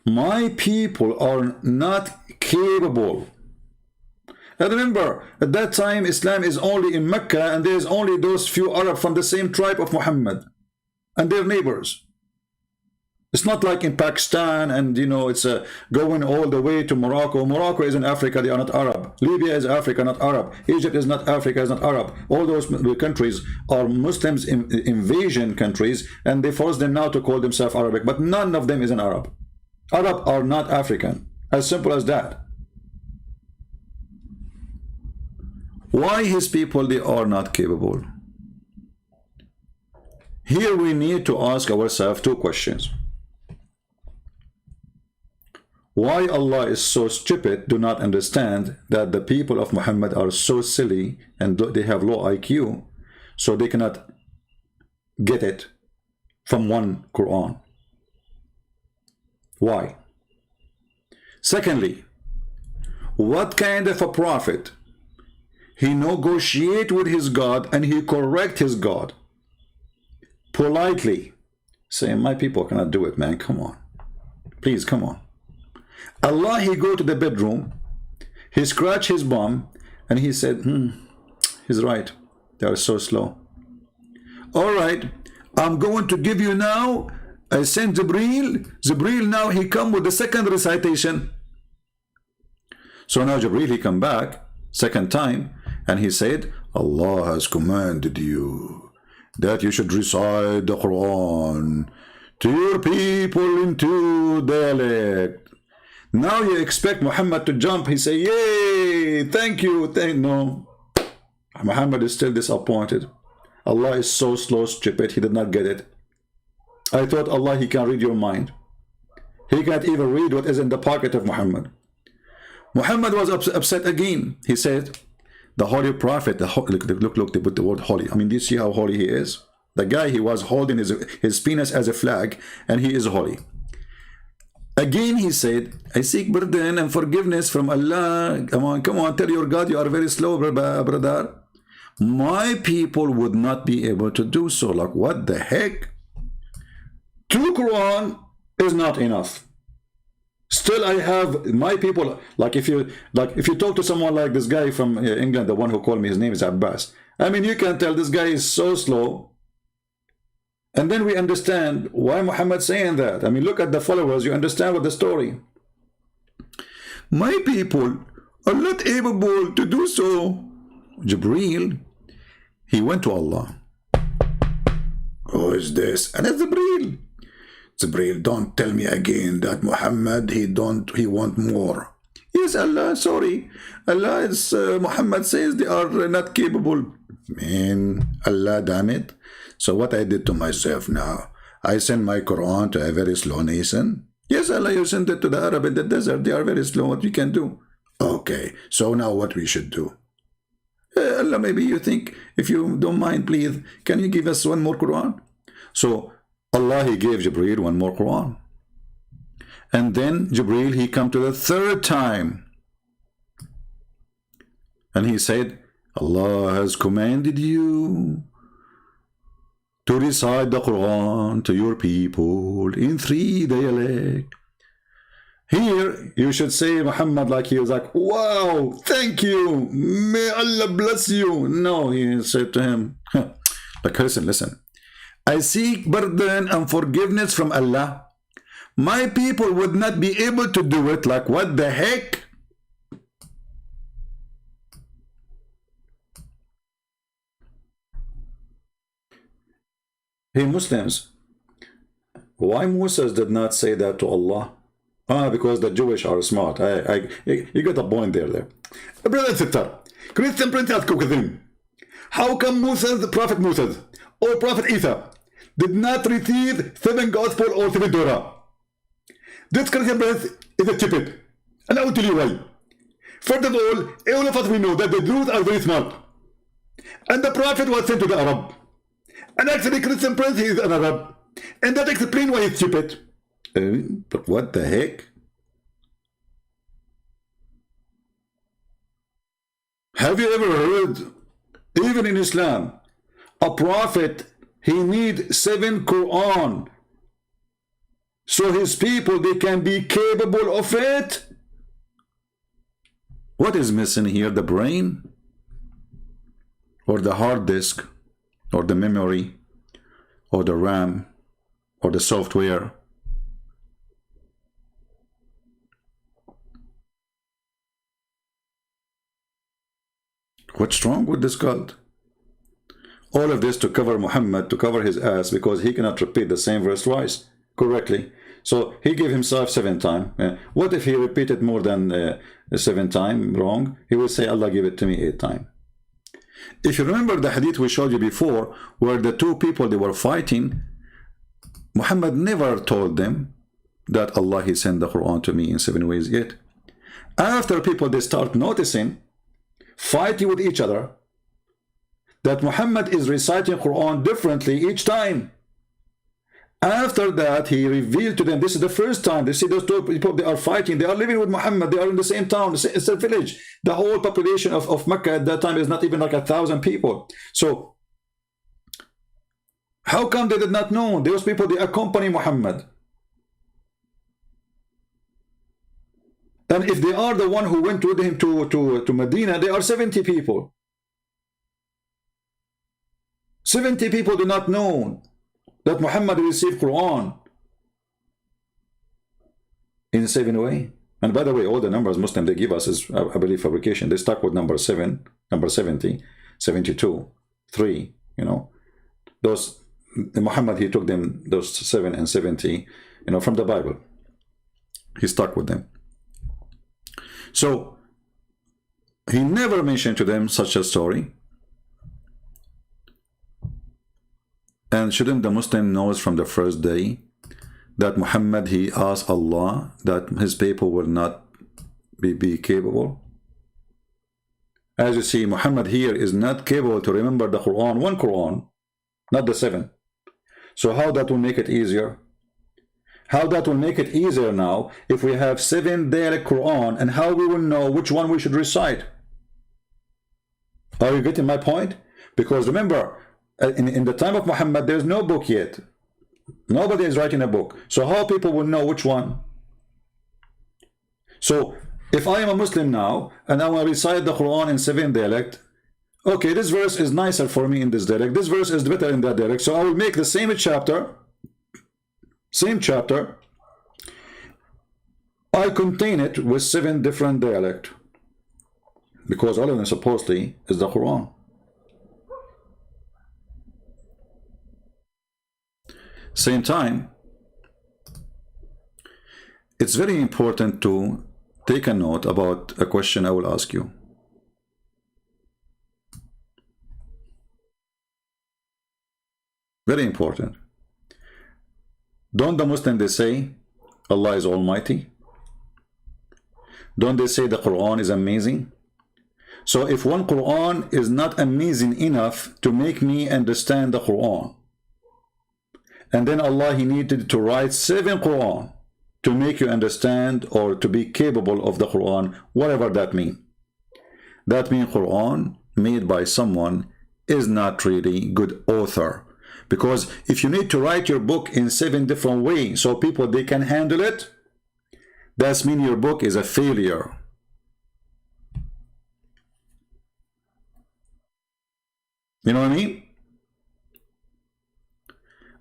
A: My people are not capable. And remember, at that time, Islam is only in Mecca, and there's only those few Arab from the same tribe of Muhammad and their neighbors. It's not like in Pakistan, and you know, it's going all the way to Morocco. Morocco is in Africa, they are not Arab. Libya is Africa, not Arab. Egypt is not Africa, is not Arab. All those countries are Muslims invasion countries, and they force them now to call themselves Arabic, but none of them is an Arab. Arab are not African. As simple as that. Why his people, they are not capable? Here we need to ask ourselves two questions. Why Allah is so stupid, do not understand that the people of Muhammad are so silly and they have low IQ, so they cannot get it from one Quran? Why? Secondly, what kind of a prophet? He negotiate with his God and he correct his God politely, saying, my people cannot do it, man, come on, please, come on. Allah, he go to the bedroom, he scratch his bum, and he said, he's right, they are so slow. All right, I'm going to give you now, I sent Gabriel now he come with the second recitation. So now Gabriel, he come back second time, and he said, Allah has commanded you that you should recite the Quran to your people in two dialect. Now you expect Muhammad to jump. He say, yay, thank you. No. Muhammad is still disappointed. Allah is so slow, stupid, he did not get it. I thought Allah, he can read your mind. He can't even read what is in the pocket of Muhammad. Muhammad was upset again. He said, the holy prophet, look, they put the word holy. I mean, do you see how holy he is? The guy, he was holding his penis as a flag, and he is holy. Again, he said, I seek pardon and forgiveness from Allah. Come on, tell your God you are very slow, brother. My people would not be able to do so. Like, what the heck? Two Quran is not enough. Still, I have my people. Like if you talk to someone like this guy from England, the one who called me, his name is Abbas. I mean, you can tell this guy is so slow. And then we understand why Muhammad saying that. I mean, look at the followers, you understand what the story. My people are not able to do so. Gabriel, he went to Allah. Who is this? And it's Gabriel. Gabriel, don't tell me again that Muhammad, he want more. Yes, Allah, sorry. Allah is, Muhammad says they are not capable. Man, Allah, damn it. So what I did to myself now, I sent my Quran to a very slow nation. Yes, Allah, you sent it to the Arab in the desert. They are very slow. What we can do? Okay, so now what we should do? Allah, maybe you think, if you don't mind, please, can you give us one more Quran? So Allah, he gave Gabriel one more Quran. And then Gabriel, he come to the third time. And he said, Allah has commanded you to recite the Quran to your people in 3 dialects. Here, you should say Muhammad like he was like, wow, thank you, may Allah bless you. No, he said to him, like, listen, I seek pardon and forgiveness from Allah. My people would not be able to do it. Like, what the heck? Hey Muslims, why Moses did not say that to Allah? Because the Jewish are smart. You got a point there. Brother and sister, Christian Prince ask them, how come Moses, the Prophet Moses, or Prophet Isa, did not receive 7 Gospel or 7 Torah? This Christian Prince is a stupid. And I will tell you why. First of all of us we know that the Jews are very smart. And the Prophet was sent to the Arab. And actually Christian Prince, he is an Arab. And that explains why he's stupid. But what the heck? Have you ever heard, even in Islam, a prophet, he need 7 Quran so his people, they can be capable of it. What is missing here? The brain, or the hard disk, or the memory, or the RAM, or the software? What's wrong with this cult? All of this to cover Muhammad, to cover his ass, because he cannot repeat the same verse twice correctly. So he gave himself 7 times. What if he repeated more than 7 times wrong? He will say, Allah give it to me 8 times. If you remember the hadith we showed you before, where the 2 people, they were fighting, Muhammad never told them that Allah, he sent the Qur'an to me in 7 ways yet. After people, they start noticing, fighting with each other, that Muhammad is reciting Qur'an differently each time. After that, he revealed to them, this is the first time they see those 2 people, they are fighting, they are living with Muhammad, they are in the same town, it's a village. The whole population of Mecca at that time is not even like 1,000 people. So how come they did not know? Those people, they accompany Muhammad. And if they are the one who went with him to Medina, they are 70 people. 70 people do not know that Muhammad received Quran in 7 way. And by the way, all the numbers Muslim they give us is, I believe, fabrication. They start with number 7, number 70, 72, 3, you know. Those, Muhammad, he took them, those 7 and 70, you know, from the Bible. He stuck with them. So, he never mentioned to them such a story. And shouldn't the Muslim knows from the first day that Muhammad, he asked Allah that his people will not be capable? As you see, Muhammad here is not capable to remember the Quran, one Quran, not the 7. So how that will make it easier? How that will make it easier now if we have 7 dialect Quran, and how we will know which one we should recite? Are you getting my point? Because remember, in the time of Muhammad, there's no book yet. Nobody is writing a book. So how people will know which one? So if I am a Muslim now, and I will recite the Quran in 7 dialect, okay, this verse is nicer for me in this dialect, this verse is better in that dialect, so I will make the same chapter, I contain it with 7 different dialect, because all of them supposedly is the Quran. Same time, it's very important to take a note about a question I will ask you. Very important. Don't the Muslims, they say Allah is Almighty? Don't they say the Quran is amazing? So if one Quran is not amazing enough to make me understand the Quran, and then Allah, he needed to write 7 Quran to make you understand or to be capable of the Quran, whatever that means. That means Quran made by someone is not really good author. Because if you need to write your book in 7 different ways so people, they can handle it, that means your book is a failure. You know what I mean?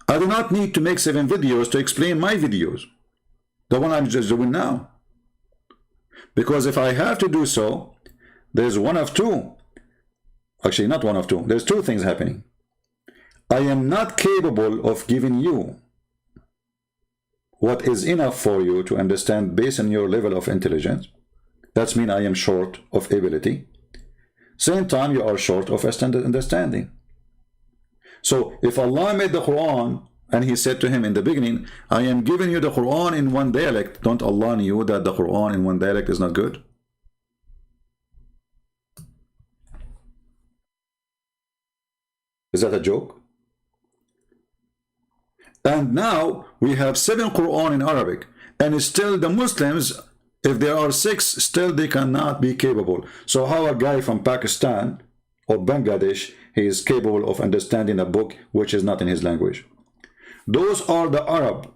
A: I do not need to make 7 videos to explain my videos, the one I'm just doing now. Because if I have to do so, there's one of 2. Actually, not one of 2. There's 2 things happening. I am not capable of giving you what is enough for you to understand based on your level of intelligence. That means I am short of ability. Same time, you are short of understanding. So if Allah made the Quran and he said to him in the beginning, I am giving you the Quran in 1 dialect, don't Allah knew that the Quran in 1 dialect is not good? Is that a joke? And now we have 7 Quran in Arabic, and still the Muslims, if there are 6, still they cannot be capable. So how a guy from Pakistan or Bangladesh, he is capable of understanding a book which is not in his language? Those are the Arab.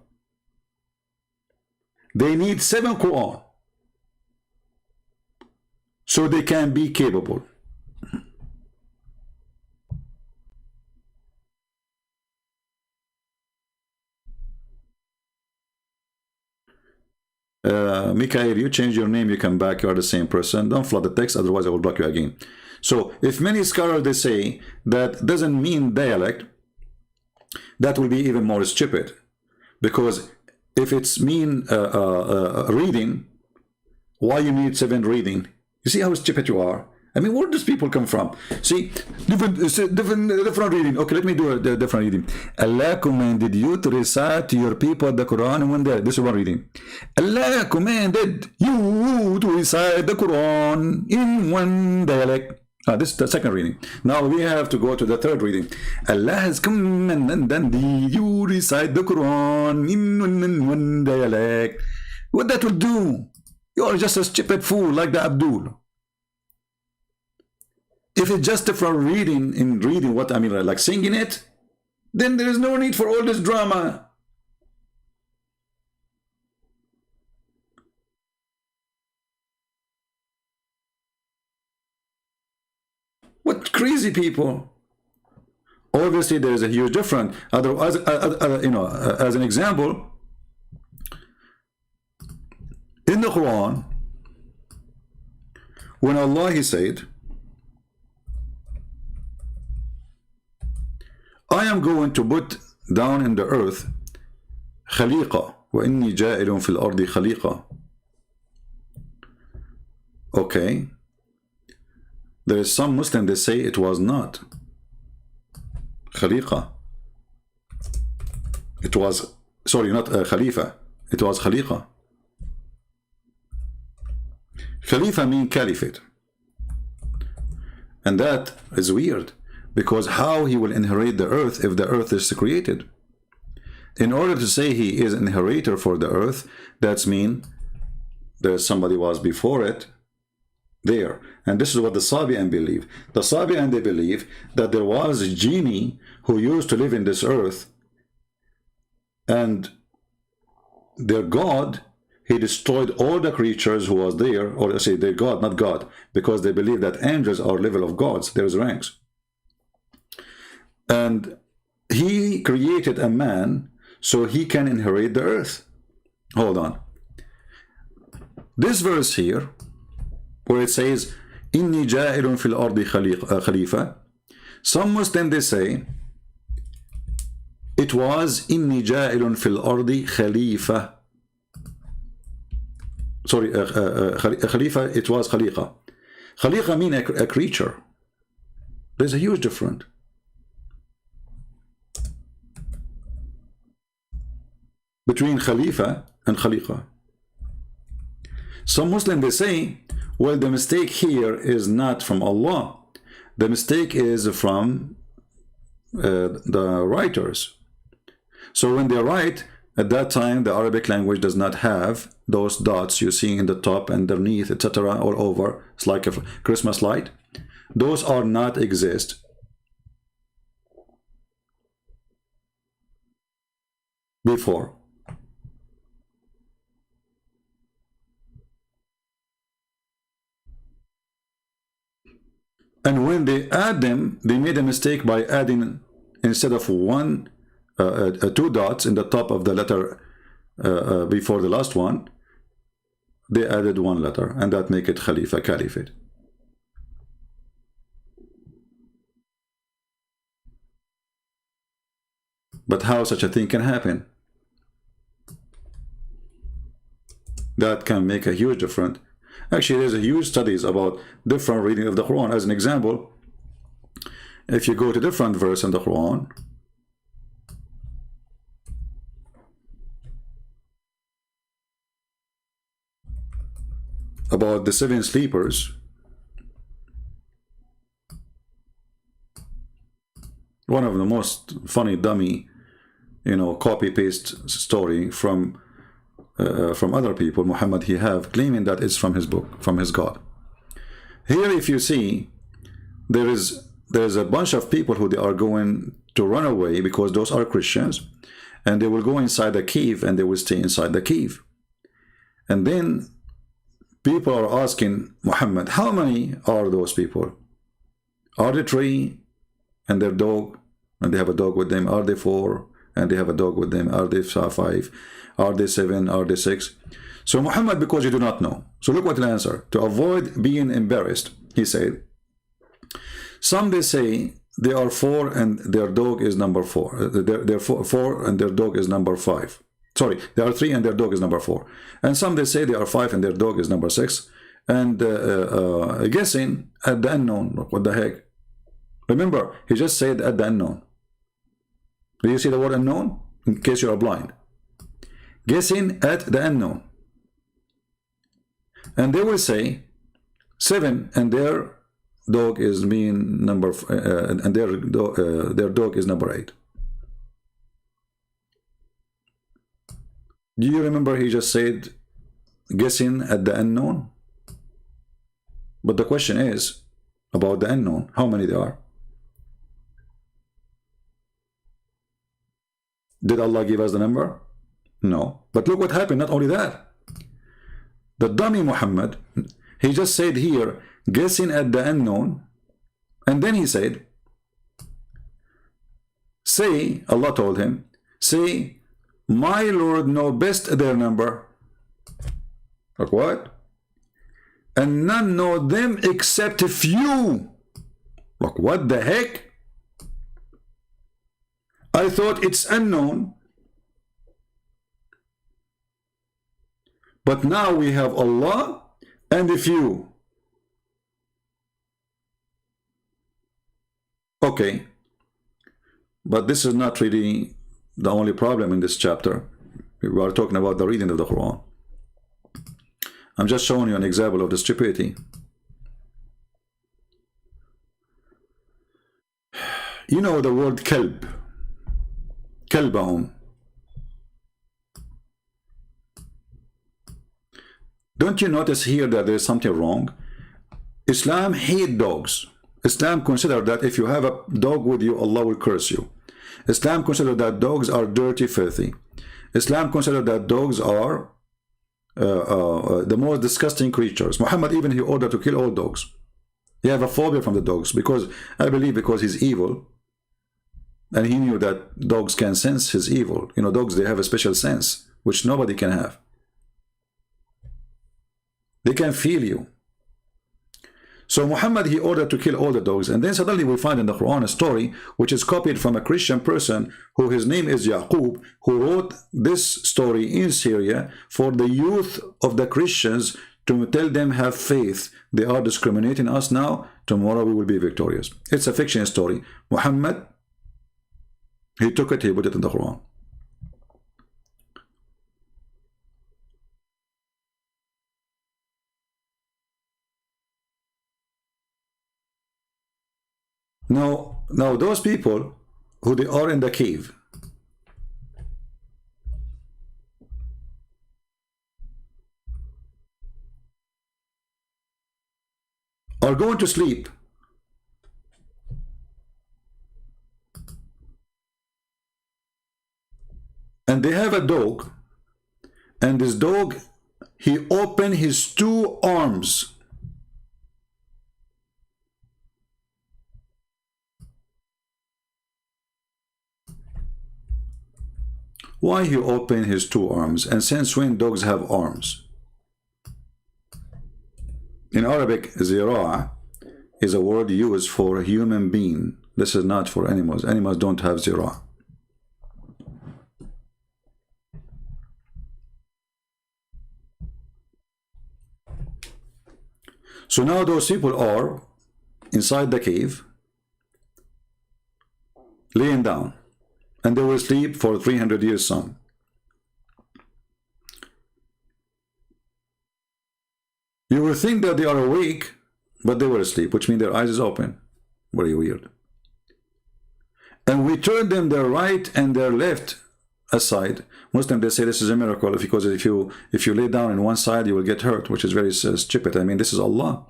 A: They need 7 Qur'an so they can be capable. Mikhail, you change your name, you come back, you are the same person. Don't flood the text, otherwise I will block you again. So if many scholars they say that doesn't mean dialect, that will be even more stupid, because if it's mean reading, why you need 7 reading? You see how stupid you are? I mean, where does people come from? See, different reading. Okay, let me do a different reading. Allah commanded you to recite to your people the Quran in one day. This is one reading. Allah commanded you to recite the Quran in one dialect. This is the second reading. Now we have to go to the third reading. Allah has commanded you recite the Quran in one dialect. What that will do? You are just a stupid fool like the Abdullah. If it's just for reading, in reading what I mean, like singing it, then there is no need for all this drama. What crazy people! Obviously, there is a huge difference. Otherwise, you know, as an example, in the Quran, when Allah He said, I am going to put down in the earth khaliqa wa inni ja'ilun fil ardi khaliqa. Okay, there is some Muslim they say it was not khaliqa. It was, sorry, not khalifa, it was khaliqa. Khalifa means caliphate, and that is weird. Because how he will inherit the earth if the earth is created? In order to say he is an inheritor for the earth, that's mean there's somebody was before it there. And this is what the Sabi'an believe. The Sabi'an, they believe that there was a genie who used to live in this earth, and their God, he destroyed all the creatures who was there, or I say their God, not God, because they believe that angels are level of gods, there's ranks. And he created a man so he can inherit the earth. Hold on. This verse here, where it says, Inni ja'ilun fil ardi khalifa, some Muslims they say, it was Inni ja'ilun fil ardi khalifa. Sorry, khalifa, it was khaliqa. Khaliqa means a creature. There's a huge difference. Between Khalifa and Khaliqa. Some Muslims they say, well, the mistake here is not from Allah. The mistake is from the writers. So when they write, at that time the Arabic language does not have those dots you see in the top, underneath, etc., all over. It's like a Christmas light. Those are not exist. Before. And when they add them, they made a mistake by adding, instead of 2 dots in the top of the letter before the last one, they added 1 letter, and that make it Khalifa, Caliphate. But how such a thing can happen? That can make a huge difference. Actually, there's a huge studies about different reading of the Quran. As an example, if you go to different verse in the Quran, about the 7 sleepers, one of the most funny dummy, you know, copy-paste story from other people. Muhammad he have claiming that it's from his book, from his God. Here if you see, there's a bunch of people who they are going to run away because those are Christians, and they will go inside the cave and they will stay inside the cave. And then people are asking Muhammad, how many are those people? Are they 3 and their dog, and they have a dog with them? Are they 4 and they have a dog with them? Are they 5? Are they 7? Are they 6? So Muhammad, because you do not know, so look what the answer. To avoid being embarrassed, he said, some they say they are 4 and their dog is number 4. They're 4 and their dog is number 5. Sorry, they are 3 and their dog is number 4. And some they say they are 5 and their dog is number 6. And guessing at the unknown. What the heck? Remember, he just said at the unknown. Do you see the word unknown? In case you are blind. Guessing at the unknown. And they will say 7 and their dog is mean number and their dog is number 8. Do you remember he just said guessing at the unknown? But the question is about the unknown, how many there are? Did Allah give us the number? No. But look what happened, not only that. The dummy Muhammad, he just said here, guessing at the unknown, and then he said, say, Allah told him, say, my Lord know best their number. Like what? And none know them except a few. Like what the heck? I thought it's unknown. But now we have Allah and a few. Okay. But this is not really the only problem in this chapter. We are talking about the reading of the Quran. I'm just showing you an example of the stupidity. You know the word kalb. Kalbahum. Don't you notice here that there is something wrong? Islam hates dogs. Islam considers that if you have a dog with you, Allah will curse you. Islam considers that dogs are dirty, filthy. Islam considers that dogs are the most disgusting creatures. Muhammad even he ordered to kill all dogs. He have a phobia from the dogs because I believe because he's evil, and he knew that dogs can sense his evil. You know, dogs, they have a special sense which nobody can have. They can feel you. So Muhammad, he ordered to kill all the dogs. And then suddenly we find in the Quran a story which is copied from a Christian person who his name is Yaqub, who wrote this story in Syria for the youth of the Christians to tell them have faith. They are discriminating us now. Tomorrow we will be victorious. It's a fiction story. Muhammad, he took it, he put it in the Quran. Now those people who they are in the cave, are going to sleep. And they have a dog, and this dog, he opened his 2 arms. Why he opened his 2 arms? And since when dogs have arms? In Arabic, zira' is a word used for a human being. This is not for animals. Animals don't have zira'. So now those people are inside the cave, laying down, and they will sleep for 300 years some. You will think that they are awake, but they were asleep, which means their eyes is open. Very weird. And we turn them their right and their left aside. Muslims, they say this is a miracle because if you lay down in one side, you will get hurt, which is very stupid. I mean, this is Allah.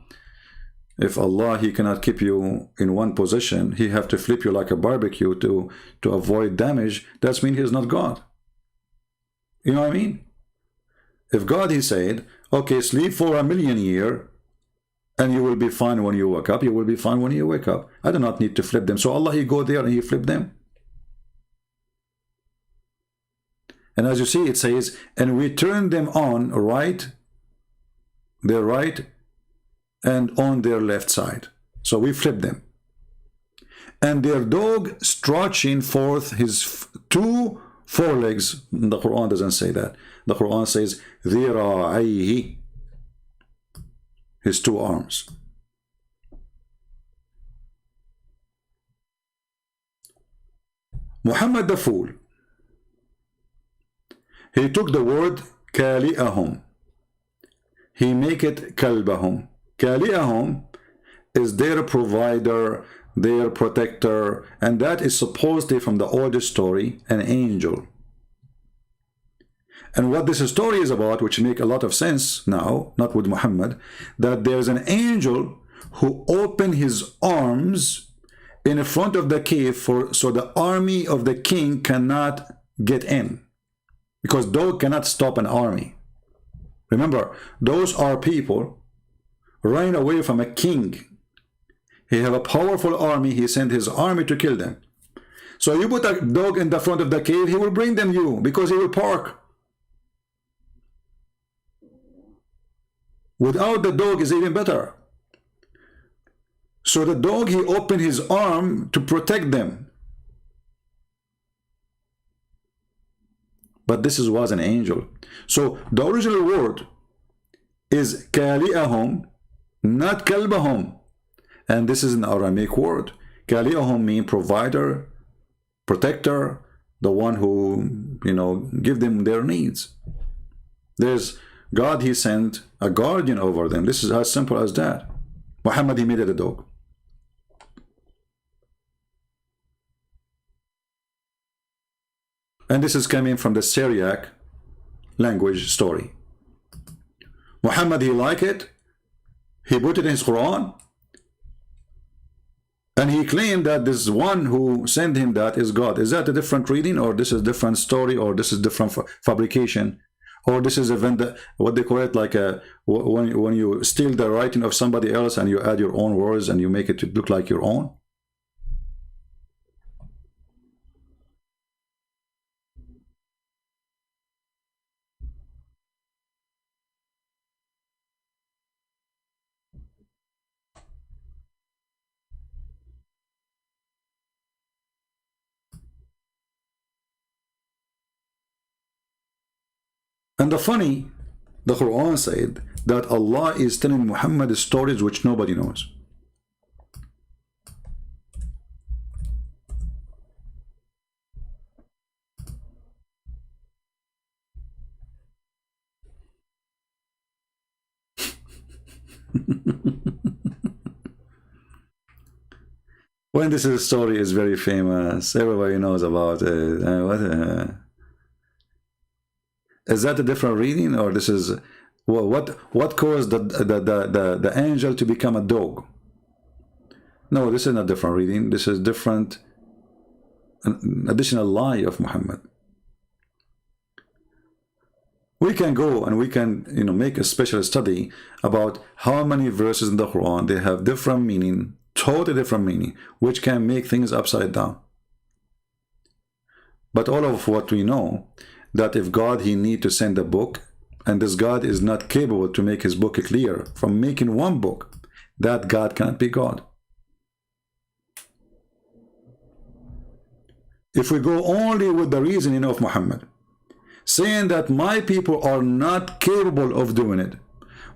A: If Allah, he cannot keep you in one position, he have to flip you like a barbecue to avoid damage. That means he is not God. You know what I mean? If God, he said, okay, sleep for 1,000,000 years and you will be fine when you wake up, you will be fine when you wake up. I do not need to flip them. So Allah, he go there and he flip them. And as you see, it says, and we turn them on right, their right, and on their left side. So we flip them. And their dog stretching forth his two forelegs. The Quran doesn't say that. The Quran says, ذِرَاعَيْهِ, his two arms. Muhammad the fool, he took the word كَالِئَهُمْ, he make it كَلْبَهُمْ. كَالِئَهُمْ is their provider, their protector, and that is supposedly from the oldest story, an angel. And what this story is about, which make a lot of sense now, not with Muhammad, that there's an angel who opened his arms in front of the cave so the army of the king cannot get in, because dog cannot stop an army. Remember, those are people running away from a king. He have a powerful army. He sent his army to kill them. So you put a dog in the front of the cave, he will bring them you, because he will park. Without the dog is even better. So the dog, he opened his arm to protect them. But this was an angel. So the original word is كَالِئَهُمْ, not كَلْبَهُمْ. And this is an Aramaic word. كَالِئَهُمْ means provider, protector, the one who, give them their needs. There's God, he sent a guardian over them. This is as simple as that. Muhammad, he made it a dog. And this is coming from the Syriac language story. Muhammad, he liked it. He put it in his Quran. And he claimed that this one who sent him that is God. Is that a different reading, or this is different story, or this is different fabrication, or this is what they call it, like when you steal the writing of somebody else and you add your own words and you make it to look like your own? And the Quran said that Allah is telling Muhammad stories which nobody knows. When this story is very famous, everybody knows about it. Is that a different reading, or this is what caused the angel to become a dog? No, this is not different reading. This is different, an additional lie of Muhammad. We can go and we can make a special study about how many verses in the Quran they have different meaning, totally different meaning, which can make things upside down. But all of what we know, that if God, he need to send a book, and this God is not capable to make his book clear from making one book, that God can't be God. If we go only with the reasoning of Muhammad, saying that my people are not capable of doing it,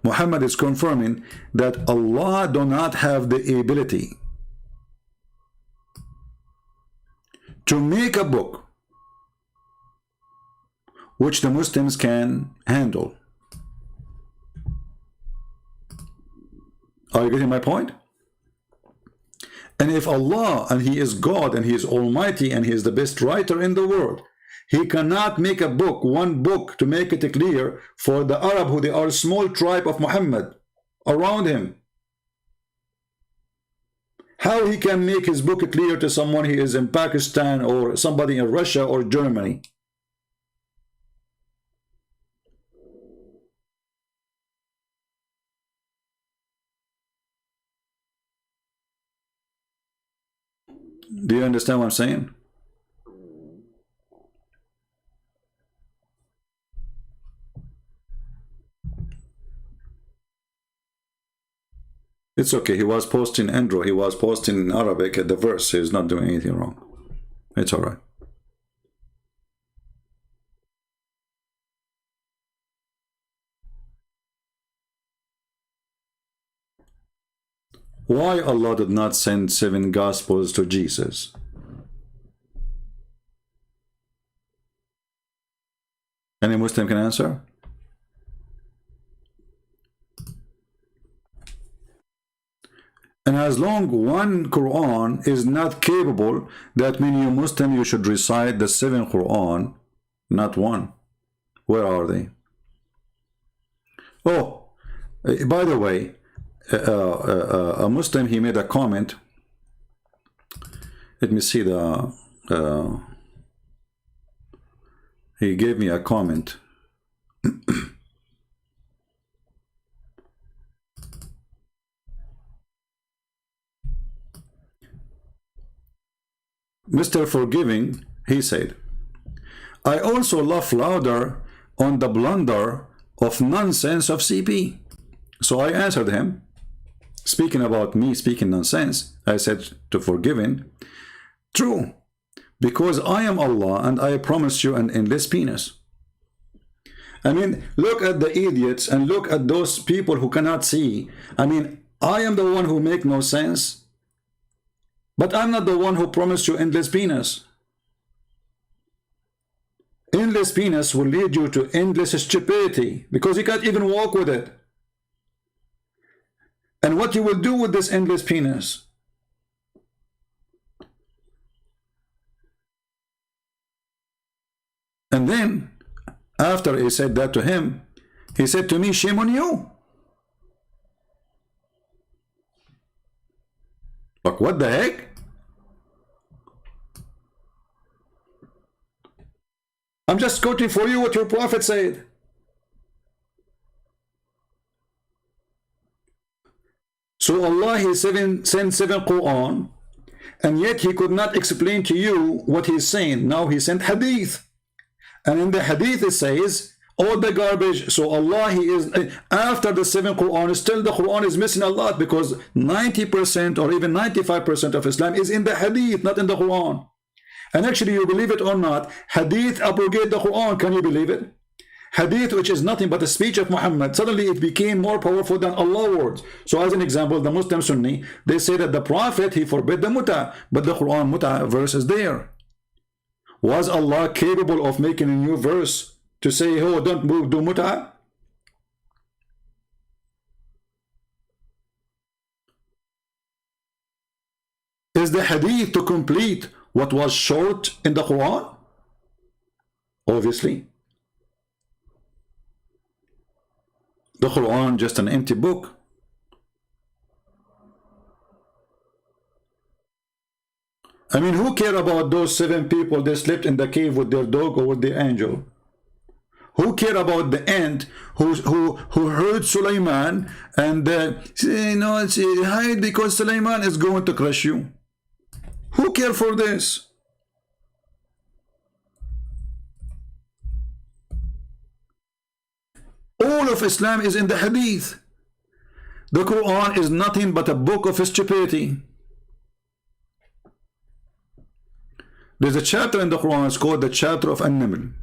A: Muhammad is confirming that Allah do not have the ability to make a book which the Muslims can handle. Are you getting my point? And if Allah, and he is God, and he is almighty, and he is the best writer in the world, he cannot make a book, one book, to make it clear for the Arab, who they are a small tribe of Muhammad around him. How he can make his book clear to someone who is in Pakistan, or somebody in Russia or Germany? Do you understand what I'm saying? It's okay. He was posting Andrew. He was posting in Arabic at the verse. He's not doing anything wrong. It's all right. Why Allah did not send 7 Gospels to Jesus? Any Muslim can answer? And as long one Qur'an is not capable, that means you Muslim, you should recite the 7 Qur'an, not one. Where are they? Oh, by the way, a Muslim, he made a comment. Let me see the he gave me a comment. Mr. Forgiving, he said, I also laugh louder on the blunder of nonsense of CP. So I answered him, speaking about me speaking nonsense, I said to Forgiving, true, because I am Allah and I promise you an endless penis. I mean, look at the idiots and look at those people who cannot see. I mean, I am the one who make no sense, but I'm not the one who promised you endless penis. Endless penis will lead you to endless stupidity because you can't even walk with it. And what you will do with this endless penis? And then, after he said that to him, he said to me, shame on you. Like, what the heck? I'm just quoting for you what your prophet said. So Allah, he sent 7 Qur'an, and yet he could not explain to you what he's saying. Now he sent hadith. And in the hadith it says, all the garbage. So Allah, he is, after the 7 Qur'an, still the Qur'an is missing a lot, because 90% or even 95% of Islam is in the hadith, not in the Qur'an. And actually, you believe it or not, hadith abrogate the Qur'an. Can you believe it? Hadith, which is nothing but the speech of Muhammad, suddenly it became more powerful than Allah words. So as an example, the Muslim Sunni, they say that the Prophet, he forbid the muta, but the Quran muta verse is there. Was Allah capable of making a new verse to say, oh, don't do muta? Is the hadith to complete what was short in the Quran? Obviously. The Quran just an empty book. I mean, who care about those 7 people that slept in the cave with their dog or with their angel? Who care about the ant who heard Sulaiman and you know, hide because Sulaiman is going to crush you? Who care for this? All of Islam is in the hadith. The Quran is nothing but a book of stupidity. There's a chapter in the Quran, it's called the chapter of An-Naml.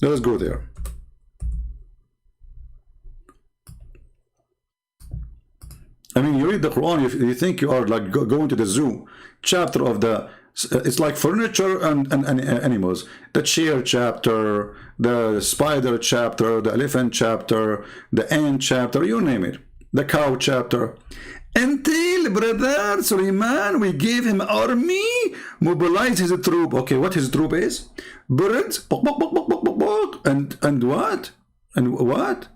A: Let us go there. I mean, you read the Quran, you think you are like going to the zoo. Chapter of the, it's like furniture and animals. The chair chapter, the spider chapter, the elephant chapter, the ant chapter, you name it. The cow chapter. Until brother Sulaiman, we gave him army, mobilize his troop. Okay, what his troop is? Birds, and what? And what?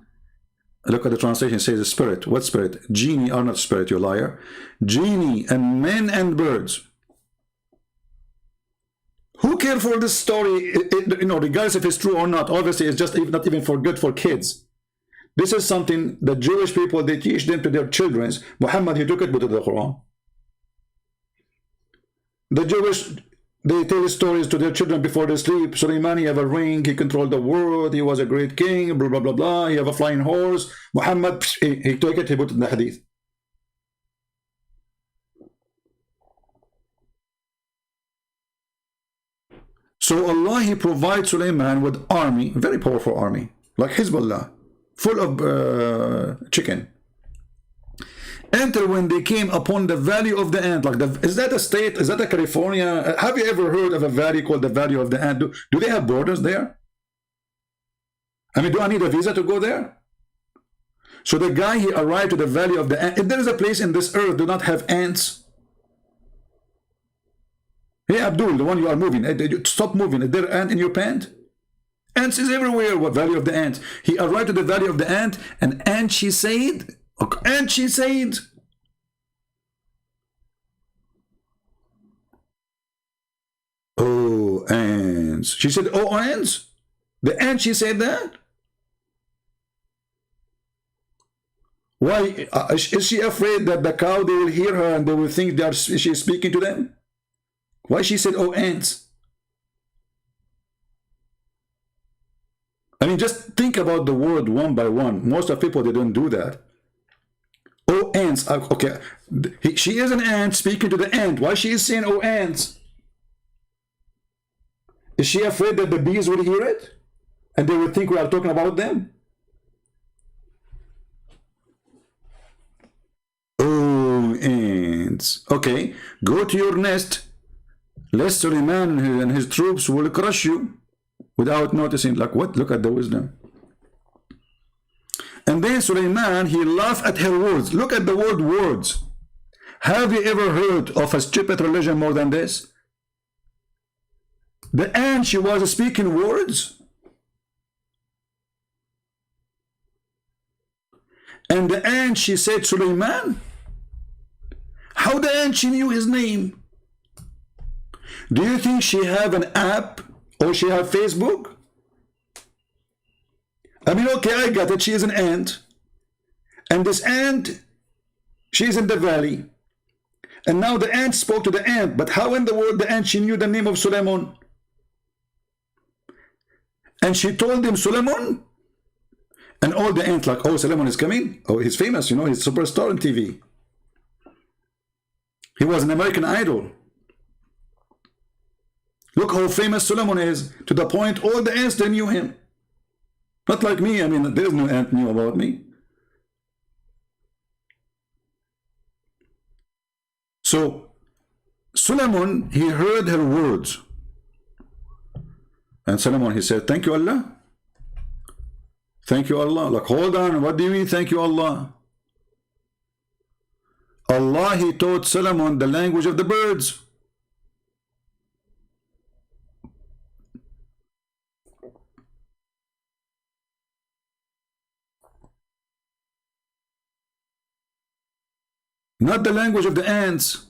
A: Look at the translation, it says spirit. What spirit? Genie are not spirit, you liar. Genie and men and birds. Who care for this story? You know, regardless if it's true or not. Obviously, it's just not even for good for kids. This is something the Jewish people, they teach them to their children. Muhammad, he took it to the Quran. The Jewish, they tell stories to their children before they sleep. Sulaiman, he have a ring, he controlled the world, he was a great king, blah, blah, blah, blah. He have a flying horse. Muhammad, he took it, he put it in the hadith. So Allah, he provides Sulaiman with army, very powerful army, like Hezbollah, full of chicken. Enter when they came upon the valley of the ant. Like, is that a state? Is that a California? Have you ever heard of a valley called the Valley of the Ant? Do they have borders there? I mean, do I need a visa to go there? So the guy, he arrived to the Valley of the Ant. If there is a place in this earth do not have ants. Hey, Abdul, the one you are moving, stop moving. Is there an ant in your pant? Ants is everywhere. What Valley of the Ant? He arrived to the Valley of the Ant, and she said, and she said, oh, ants. She said, oh, ants? The ant, she said that? Why? Is she afraid that the cow, they will hear her and they will think she is speaking to them? Why she said, oh, ants? I mean, just think about the word one by one. Most of people, they don't do that. Oh, ants. Okay, she is an ant speaking to the ant. Why she is saying, oh, ants? Is she afraid that the bees will hear it? And they will think we are talking about them? Oh, ants. Okay, go to your nest. Lest Sulaiman and his troops will crush you without noticing. Like what? Look at the wisdom. And then Sulaiman, he laughed at her words. Look at the word words. Have you ever heard of a stupid religion more than this? The ant, she was speaking words. And the ant, she said Sulaiman. How the ant, she knew his name? Do you think she have an app or she have Facebook? I mean, okay, I got it. She is an ant. And this ant, she's in the valley. And now the ant spoke to the ant. But how in the world the ant, she knew the name of Suleiman? And she told him, Suleiman. And all the ants like, oh, Suleiman is coming. Oh, he's famous, you know, he's a superstar on TV. He was an American Idol. Look how famous Suleiman is, to the point all the ants, they knew him. Not like me, I mean, there's no ant knew about me. So, Suleiman, he heard her words. And Suleiman, he said, thank you, Allah. Thank you, Allah. Like, hold on, what do you mean, thank you, Allah? Allah, he taught Suleiman the language of the birds. Not the language of the ants.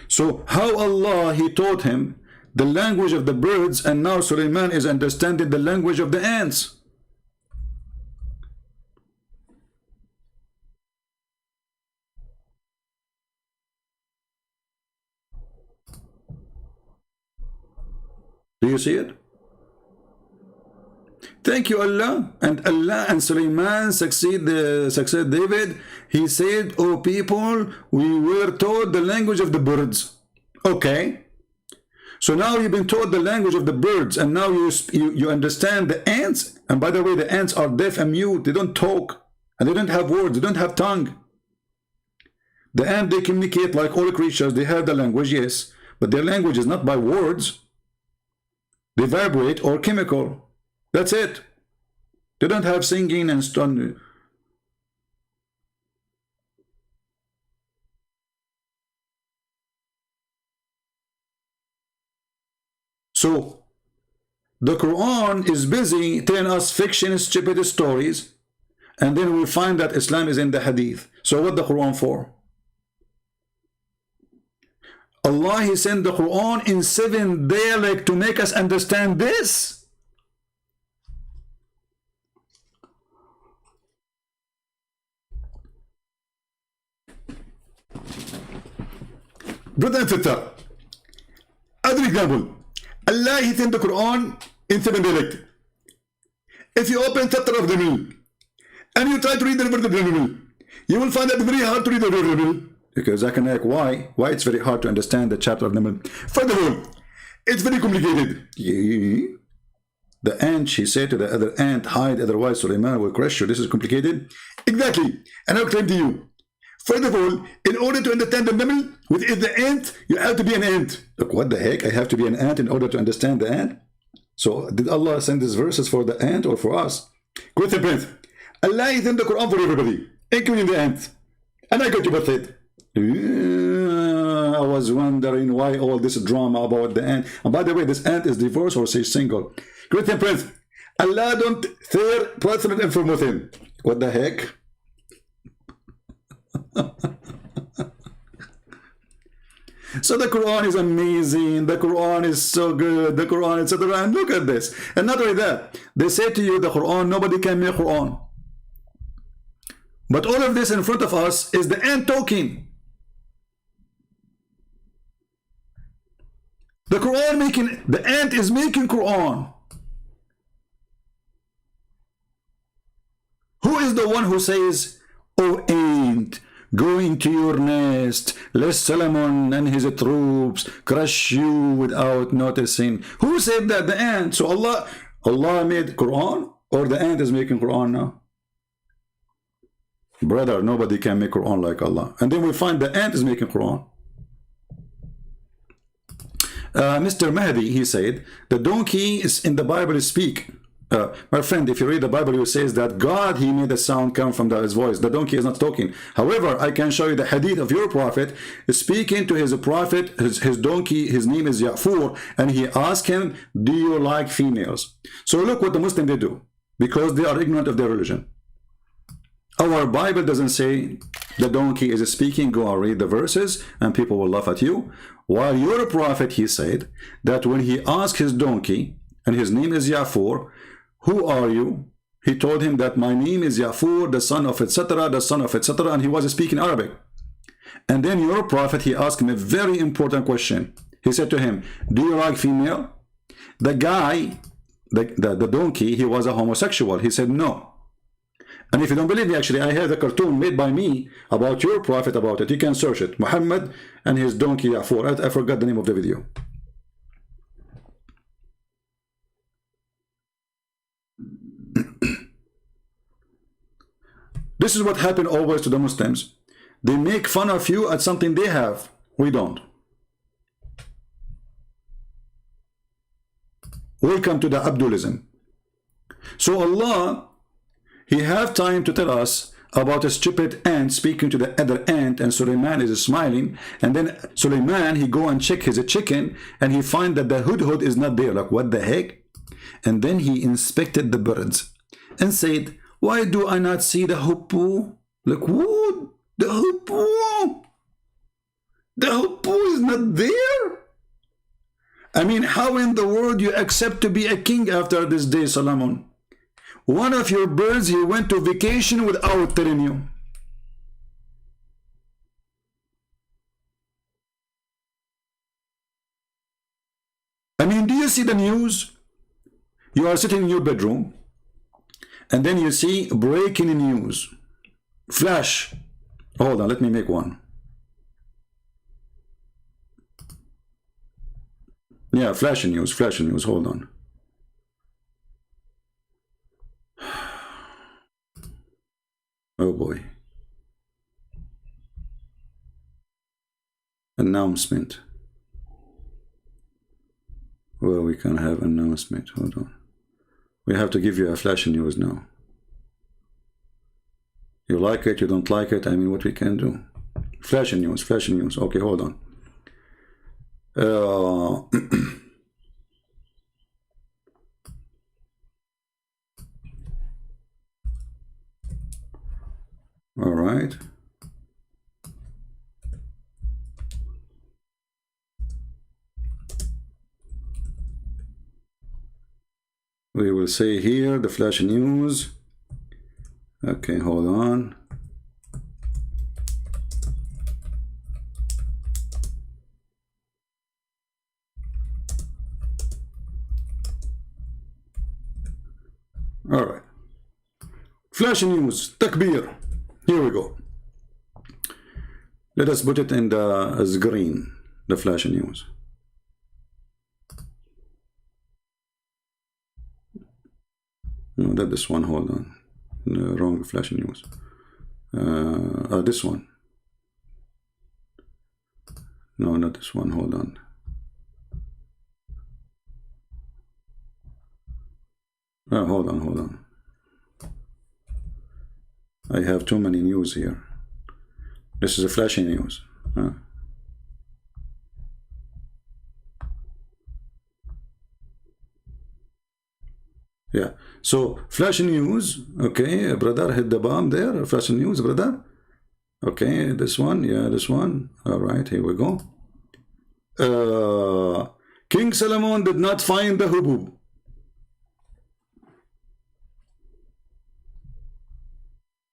A: So how Allah, he taught him the language of the birds, and now Sulaiman is understanding the language of the ants. Do you see it? Thank you, Allah. And Allah and Sulaiman succeed David. He said, oh people, we were taught the language of the birds. Okay. So now you've been taught the language of the birds, and now you understand the ants. And by the way, the ants are deaf and mute. They don't talk, and they don't have words. They don't have tongue. The ant, they communicate like all creatures. They have the language, yes. But their language is not by words. They vibrate or chemical. That's it. They don't have singing and stuff. So, the Quran is busy telling us fiction, stupid stories, and then we find that Islam is in the Hadith. So what the Quran for? Allah, he sent the Quran in 7 dialects to make us understand this.
B: Brother and sister, other example, Allah He sent the Quran in 7 dialects. If you open chapter of the Mill and you try to read the verse of the Mill, you will find it very hard to read the verse of the Mill.
A: Because I can ask why it's very hard to understand the chapter of the Mill.
B: First of all, it's very complicated.
A: Yeah. The ant, she said to the other ant, hide, otherwise Sulaiman will crush you. This is complicated.
B: Exactly. And I'll claim to you. First of all, in order to understand the Naml, within the ant, you have to be an ant.
A: Look, what the heck? I have to be an ant in order to understand the ant? So did Allah send these verses for the ant or for us?
B: Question, Prince. Allah is in the Quran for everybody, including the ants. And I got you both it.
A: I was wondering why all this drama about the ant. And by the way, this ant is divorced or she's single?
B: Question, Prince. Allah don't share personal information.
A: What the heck? So the Quran is amazing, the Quran is so good, the Quran, etc. And look at this. And not only that, they say to you the Quran, nobody can make Quran. But all of this in front of us is the ant talking. The Quran making, the ant is making Quran. Who is the one who says, "Oh ant, go into your nest, lest Solomon and his troops crush you without noticing"? Who said that? The ant. So Allah made Quran, or the ant is making Quran now? Brother, nobody can make Quran like Allah. And then we find the ant is making Quran. Mr. Mahdi, he said, the donkey is in the Bible speak. My friend, if you read the Bible, it says that God, he made the sound come from his voice. The donkey is not talking. However, I can show you the hadith of your prophet speaking to his prophet, his donkey, his name is Ya'fur, and he asked him, do you like females? So look what the Muslims they do, because they are ignorant of their religion. Our Bible doesn't say the donkey is speaking, go and read the verses and people will laugh at you. While your prophet, he said that when he asked his donkey, and his name is Ya'fur, who are you? He told him that my name is Ya'fur, the son of etc., the son of etc., and he was speaking Arabic. And then your prophet, he asked him a very important question. He said to him, do you like female? The guy, the donkey, he was a homosexual. He said no. And if you don't believe me, actually, I have a cartoon made by me about your prophet about it. You can search it. Muhammad and his donkey Ya'fur. I forgot the name of the video. This is what happened always to the Muslims. They make fun of you at something they have. We don't. Welcome to the Abdullism. So Allah, he have time to tell us about a stupid ant speaking to the other ant, and Sulaiman is smiling, and then Sulaiman, he go and check his chicken, and he find that the hudhud is not there. Like, what the heck? And then he inspected the birds and said, why do I not see the hoopoe? Like, what? The hoopoe? The hoopoe is not there? I mean, how in the world you accept to be a king after this day, Solomon? One of your birds, he went to vacation without telling you. I mean, do you see the news? You are sitting in your bedroom, and then you see breaking news. Flash. Hold on, let me make one. Yeah, flashing news, hold on. Oh boy. Announcement. Well, we can have announcement. Hold on. We have to give you a flash news now. You like it, you don't like it, I mean, what we can do. Flash news. Okay, hold on. All right. We will say here the flash news. Okay, hold on. All right. Flash news, takbir. Here we go. Let us put it in the as green, the flash news. No, that this one. Hold on. No, wrong flash news. This one. No, not this one. Hold on. Hold on. I have too many news here. This is a flashy news. Yeah. So flash news. Okay, brother, hit the bomb there. Flash news, brother. Okay, this one. Yeah, this one. All right, here we go. King Solomon did not find the hubub.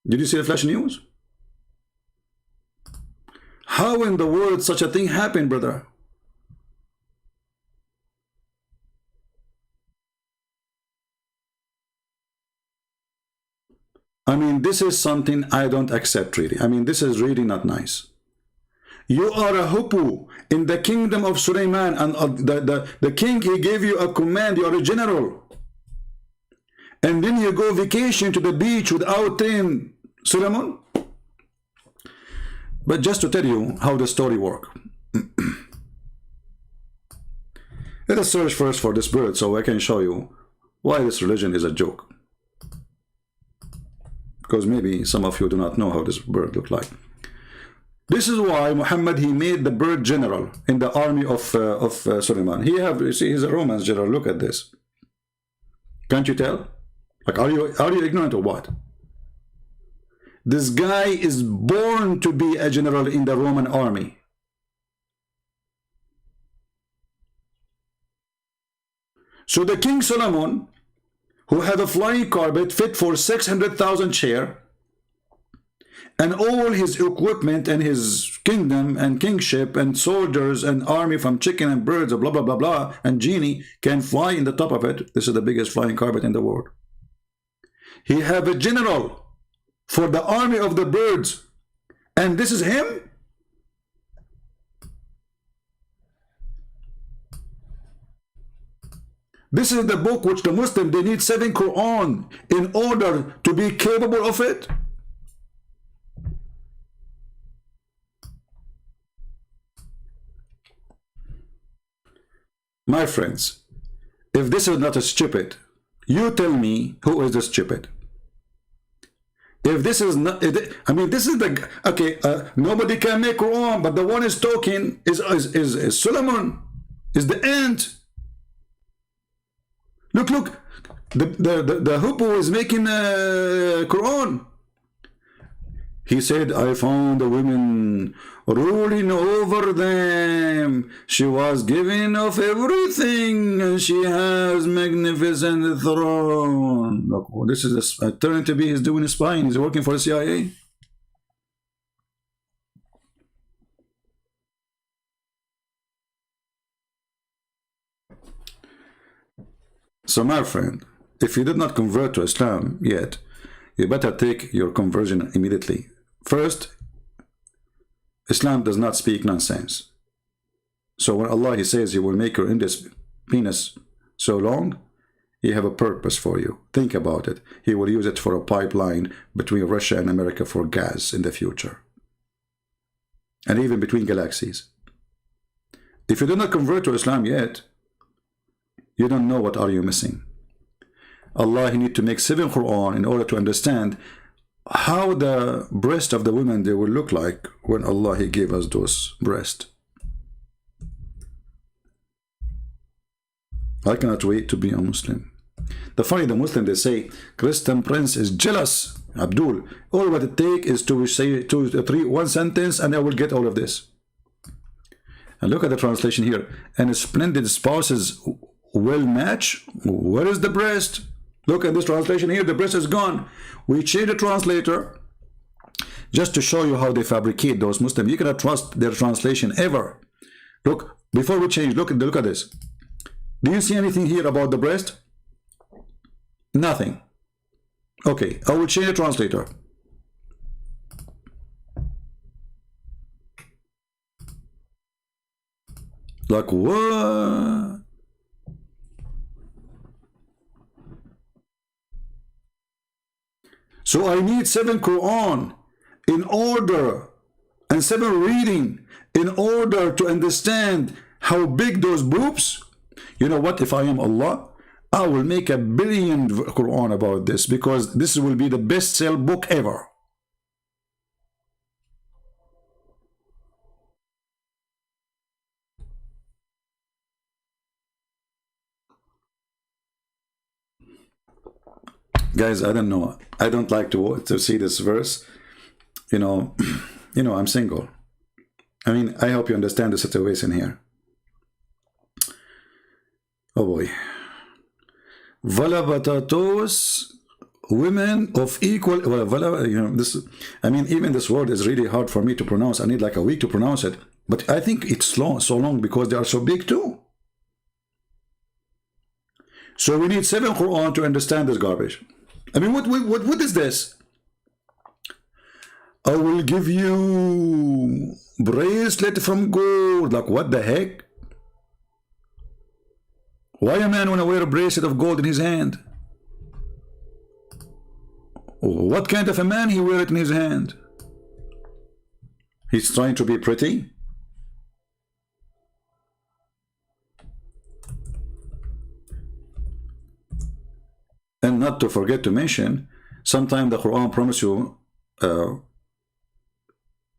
A: Did you see the flash news? How in the world such a thing happened, brother? I mean, this is something I don't accept, really. I mean, this is really not nice. You are a hupu in the kingdom of Sulaiman, and the king, he gave you a command, you are a general. And then you go vacation to the beach without telling Solomon. But just to tell you how the story works. Let us search first for this bird so I can show you why this religion is a joke. Because maybe some of you do not know how this bird looks like. This is why Muhammad, he made the bird general in the army of Suleiman. You see, he's a Roman general. Look at this. Can't you tell? Like, are you ignorant or what? This guy is born to be a general in the Roman army. So the King Solomon, who had a flying carpet fit for 600,000 chairs, and all his equipment and his kingdom and kingship and soldiers and army from chicken and birds, blah, blah, blah, blah, and genie can fly in the top of it. This is the biggest flying carpet in the world. He have a general for the army of the birds, and this is him? This is the book which the Muslim, they need 7 Qur'an in order to be capable of it. My friends, if this is not a stupid, you tell me who is the stupid. If this is not, I mean, this is the, okay, nobody can make Quran, but the one is talking is Solomon, is the ant. Look, the hippo is making Quran. He said, I found the women ruling over them. She was given of everything, and she has magnificent throne. Look, this is turning to be, he's doing spying. He's working for the CIA. So my friend, if you did not convert to Islam yet, you better take your conversion immediately. First, Islam does not speak nonsense. So when Allah, he says he will make your penis so long, he have a purpose for you. Think about it. He will use it for a pipeline between Russia and America for gas in the future. And even between galaxies. If you do not convert to Islam yet, you don't know what are you missing. Allah, he need to make 7 Qur'an in order to understand how the breast of the women they will look like when Allah, he gave us those breasts. I cannot wait to be a Muslim. The funny, the Muslim, they say Christian prince is jealous. Abdul, all what it take is to say one sentence and I will get all of this. And look at the translation here. And splendid spouses will match. Where is the breast? Look at this translation here. The breast is gone. We change the translator just to show you how they fabricate those Muslims. You cannot trust their translation ever. Look, before we change, look at this. Do you see anything here about the breast? Nothing. Okay, I will change the translator. Like what? So I need 7 Qur'an in order, and 7 reading in order to understand how big those boobs. You know what? If I am Allah, I will make 1 billion Qur'an about this, because this will be the best sell book ever. Guys, I don't know. I don't like to see this verse. You know, I'm single. I mean, I hope you understand the situation here. Oh boy. Valabatatos, women of equal. Well, you know, this. I mean, even this word is really hard for me to pronounce. I need like a week to pronounce it. But I think it's so long because they are so big too. So we need 7 Qur'an to understand this garbage. I mean, what is this? I will give you bracelet from gold. Like, what the heck? Why a man want to wear a bracelet of gold in his hand? What kind of a man he wear it in his hand? He's trying to be pretty? And not to forget to mention, sometimes the Quran promises you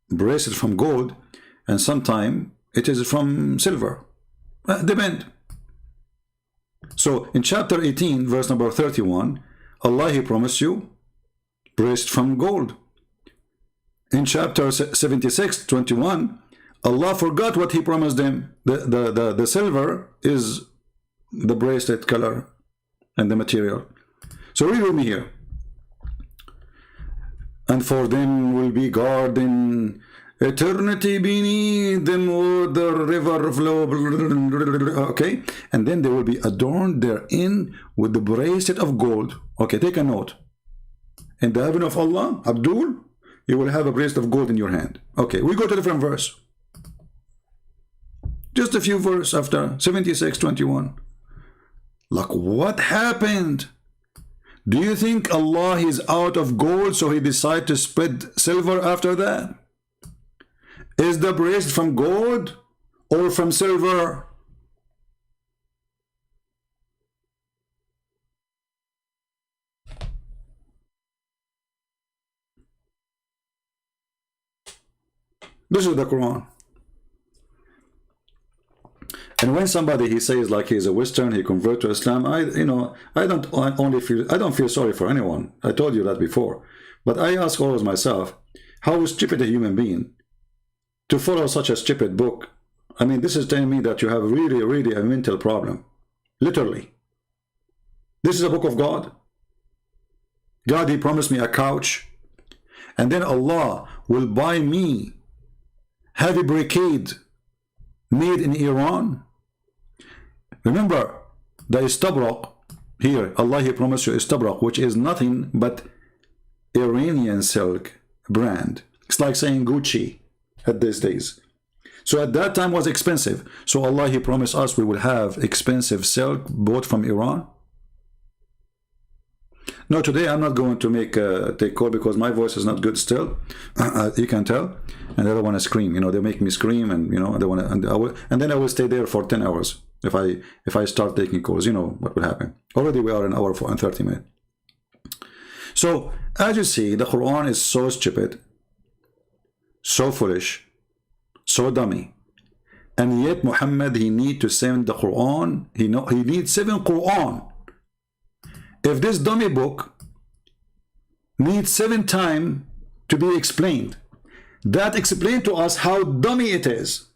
A: bracelet from gold, and sometimes it is from silver. Depend. So in chapter 18, verse number 31, Allah, He promised you bracelet from gold. In chapter 76, 21, Allah forgot what He promised them. The silver is the bracelet color and the material. So read with me here. And for them will be garden, eternity beneath them, or the river flow. Okay, and then they will be adorned therein with the bracelet of gold. Okay, take a note. In the heaven of Allah, Abdul, you will have a bracelet of gold in your hand. Okay, we go to a different verse. Just a few verses after 76:21. Like, what happened? Do you think Allah is out of gold, so He decided to spread silver after that? Is the bracelet from gold or from silver? This is the Quran. And when somebody, he says like he's a Western, he convert to Islam, I don't feel sorry for anyone. I told you that before. But I ask always myself, how stupid a human being to follow such a stupid book. I mean, this is telling me that you have really a mental problem. Literally. This is a book of God. God, He promised me a couch, and then Allah will buy me heavy brocade made in Iran. Remember, the istabraq here, Allah, He promised you istabraq, which is nothing but Iranian silk brand. It's like saying Gucci at these days. So at that time was expensive. So Allah, He promised us we will have expensive silk bought from Iran. No, today I'm not going to take call because my voice is not good still. You can tell. And I don't want to scream. You know, they make me scream, and you know, I don't want to. And then I will stay there for 10 hours if I start taking calls. You know what will happen. Already we are an hour and 30 minutes. So as you see, the Quran is so stupid, so foolish, so dummy, and yet Muhammad, he need to send the Quran. He needs 7 Quran. If this dummy book needs 7 times to be explained, that explains to us how dummy it is.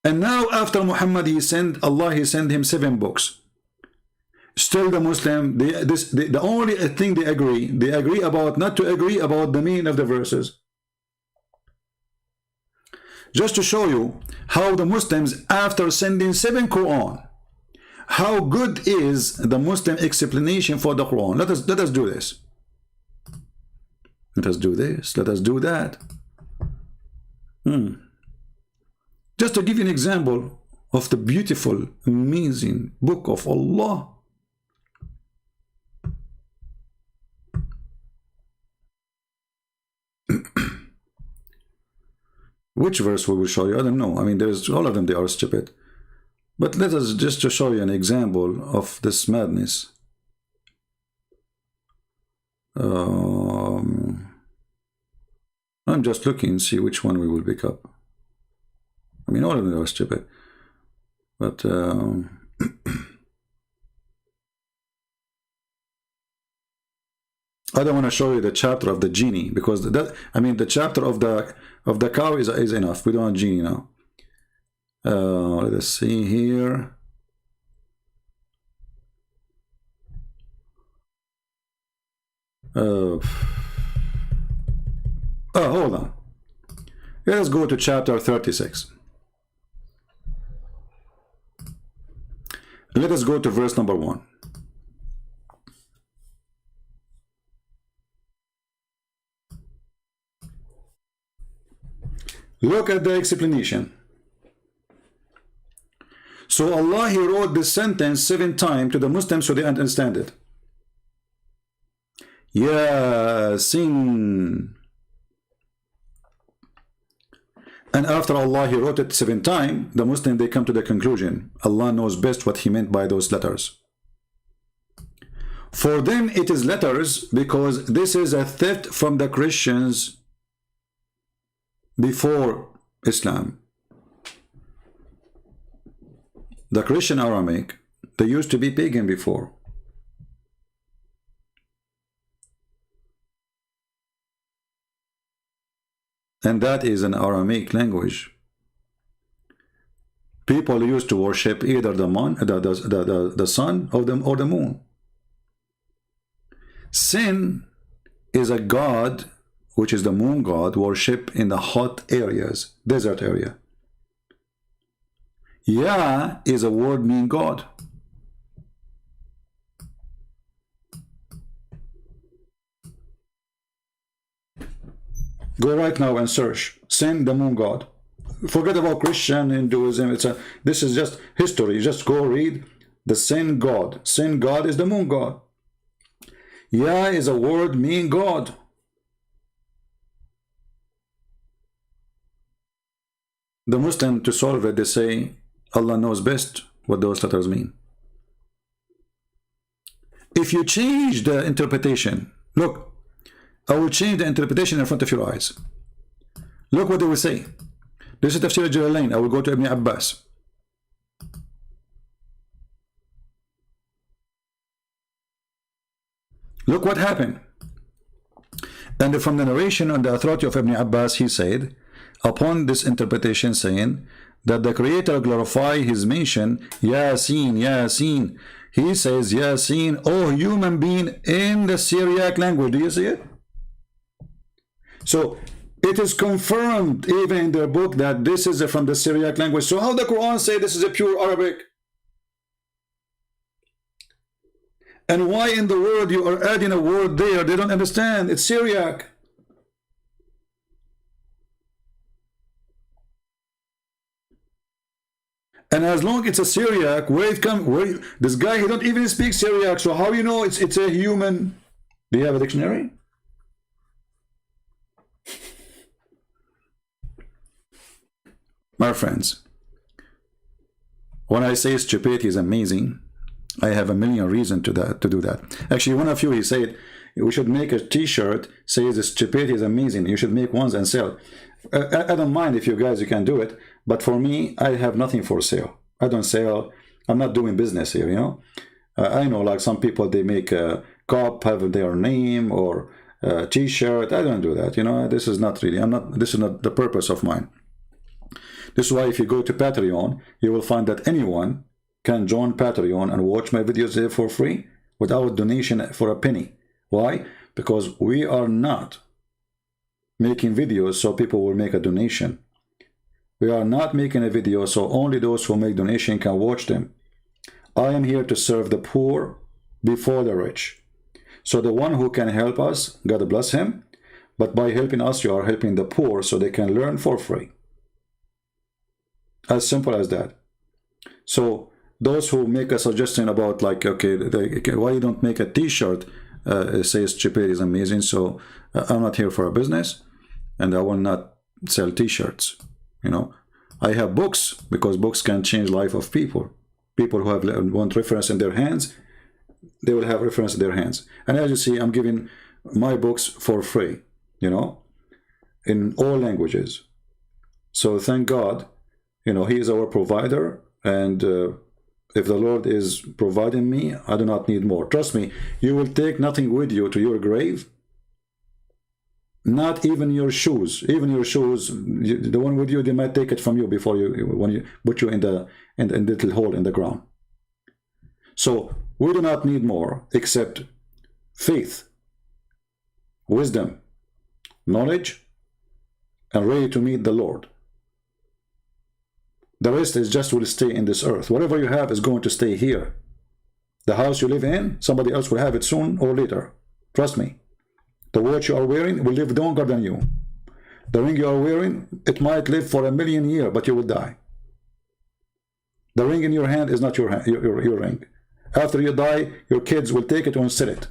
A: And now after Muhammad, he sent him 7 books. Still the Muslim, the only thing they agree about, not to agree about the meaning of the verses. Just to show you how the Muslims, after sending 7 Quran, How good is the Muslim explanation for the Quran? Let us do this. Let us do this. Let us do that. Just to give you an example of the beautiful, amazing book of Allah. Which verse we will show you? I don't know. I mean, there's all of them, they are stupid. But let us just to show you an example of this madness. I'm just looking and see which one we will pick up. I mean, all of them are stupid. But I don't want to show you the chapter of the genie, because that, I mean, the chapter of the cow is enough. We don't want genie now. Let us see here. Oh, hold on. Let us go to chapter 36. Let us go to verse number 1. Look at the explanation. So Allah, He wrote this sentence 7 times to the Muslims so they understand it. Yasin. And after Allah, He wrote it 7 times, the Muslim, they come to the conclusion, Allah knows best what He meant by those letters. For them, it is letters because this is a theft from the Christians before Islam. The Christian Aramaic, they used to be pagan before. And that is an Aramaic language. People used to worship either the sun or the moon. Sin is a god, which is the moon god, worship in the hot areas, desert area. Yah is a word meaning God. Go right now and search Sin, the moon god. Forget about Christian, Hinduism. This is just history. You just go read the Sin god. Sin god is the moon god. Yah is a word meaning God. The Muslim, to solve it, they say Allah knows best what those letters mean. If you change the interpretation, look, I will change the interpretation in front of your eyes. Look what they will say. This is Tafsir al-Jalalain. I will go to Ibn Abbas. Look what happened. And from the narration on the authority of Ibn Abbas, he said, upon this interpretation saying that the Creator glorify His mention, Yasin, Yasin. He says, Yasin, oh human being, in the Syriac language. Do you see it? So it is confirmed even in their book that this is from the Syriac language. So how the Quran say this is a pure Arabic? And why in the world you are adding a word there? They don't understand. It's Syriac. And as long as it's a Syriac, where it come, this guy, he don't even speak Syriac. So how you know it's a human? Do you have a dictionary? My friends, when I say stupidity is amazing, I have a million reasons to do that. Actually, one of you, he said, we should make a t-shirt says stupidity is amazing. You should make ones and sell. I don't mind if you guys, you can do it. But for me, I have nothing for sale. I don't sell. I'm not doing business here, you know. I know like some people, they make a cup, have their name, or a t-shirt. I don't do that, you know. This is not really, this is not the purpose of mine. This is why if you go to Patreon, you will find that anyone can join Patreon and watch my videos there for free without donation for a penny. Why? Because we are not making videos so people will make a donation. We are not making a video so only those who make donation can watch them. I am here to serve the poor before the rich. So the one who can help us, God bless him, but by helping us, you are helping the poor so they can learn for free. As simple as that. So those who make a suggestion about like, okay, why you don't make a t-shirt says Chipper is amazing, so I'm not here for a business and I will not sell t-shirts. You know, I have books because books can change life of people. People who want reference in their hands, they will have reference in their hands. And as you see, I'm giving my books for free, you know, in all languages. So thank God, you know, he is our provider, and if the Lord is providing me, I do not need more. Trust me, you will take nothing with you to your grave. Not even your shoes. Even your shoes, the one with you, they might take it from you before when you put you in the little hole in the ground. So we do not need more except faith, wisdom, knowledge, and ready to meet the Lord. The rest is just will stay in this earth. Whatever you have is going to stay here. The house you live in, somebody else will have it soon or later. Trust me. The watch you are wearing will live longer than you. The ring you are wearing, it might live for 1,000,000 years, but you will die. The ring in your hand is not your ring. After you die, your kids will take it and sell it.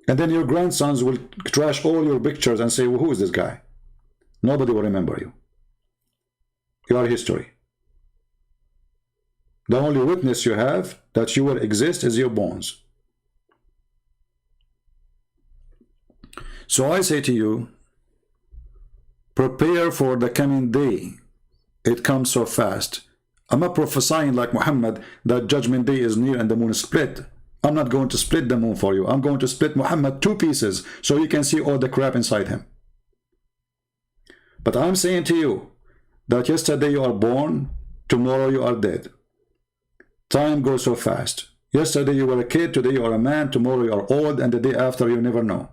A: And then your grandsons will trash all your pictures and say, well, who is this guy? Nobody will remember you. You are history. The only witness you have that you will exist is your bones. So I say to you, prepare for the coming day. It comes so fast. I'm not prophesying like Muhammad that judgment day is near and the moon is split. I'm not going to split the moon for you. I'm going to split Muhammad 2 pieces so you can see all the crap inside him. But I'm saying to you that yesterday you are born, tomorrow you are dead. Time goes so fast. Yesterday you were a kid, today you are a man, tomorrow you are old, and the day after you never know.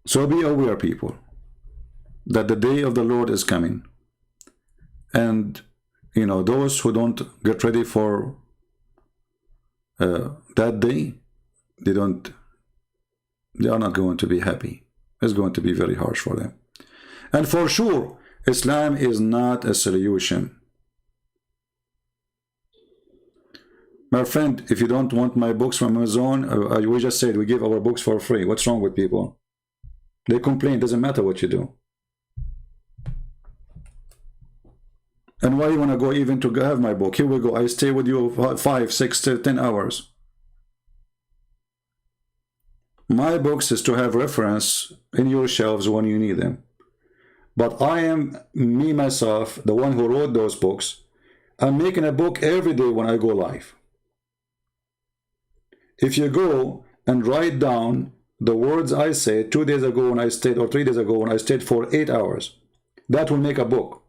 A: So be aware, people, that the day of the Lord is coming. And, you know, those who don't get ready for that day, they are not going to be happy. It's going to be very harsh for them. And for sure, Islam is not a solution. My friend, if you don't want my books from Amazon, we just said we give our books for free. What's wrong with people? They complain, it doesn't matter what you do. And why you want to go even to have my book? Here we go. I stay with you 5, 6, 10 hours. My books is to have reference in your shelves when you need them. But I am, me, myself, the one who wrote those books. I'm making a book every day when I go live. If you go and write down the words I said 2 days ago when I stayed, or 3 days ago when I stayed for 8 hours, that will make a book.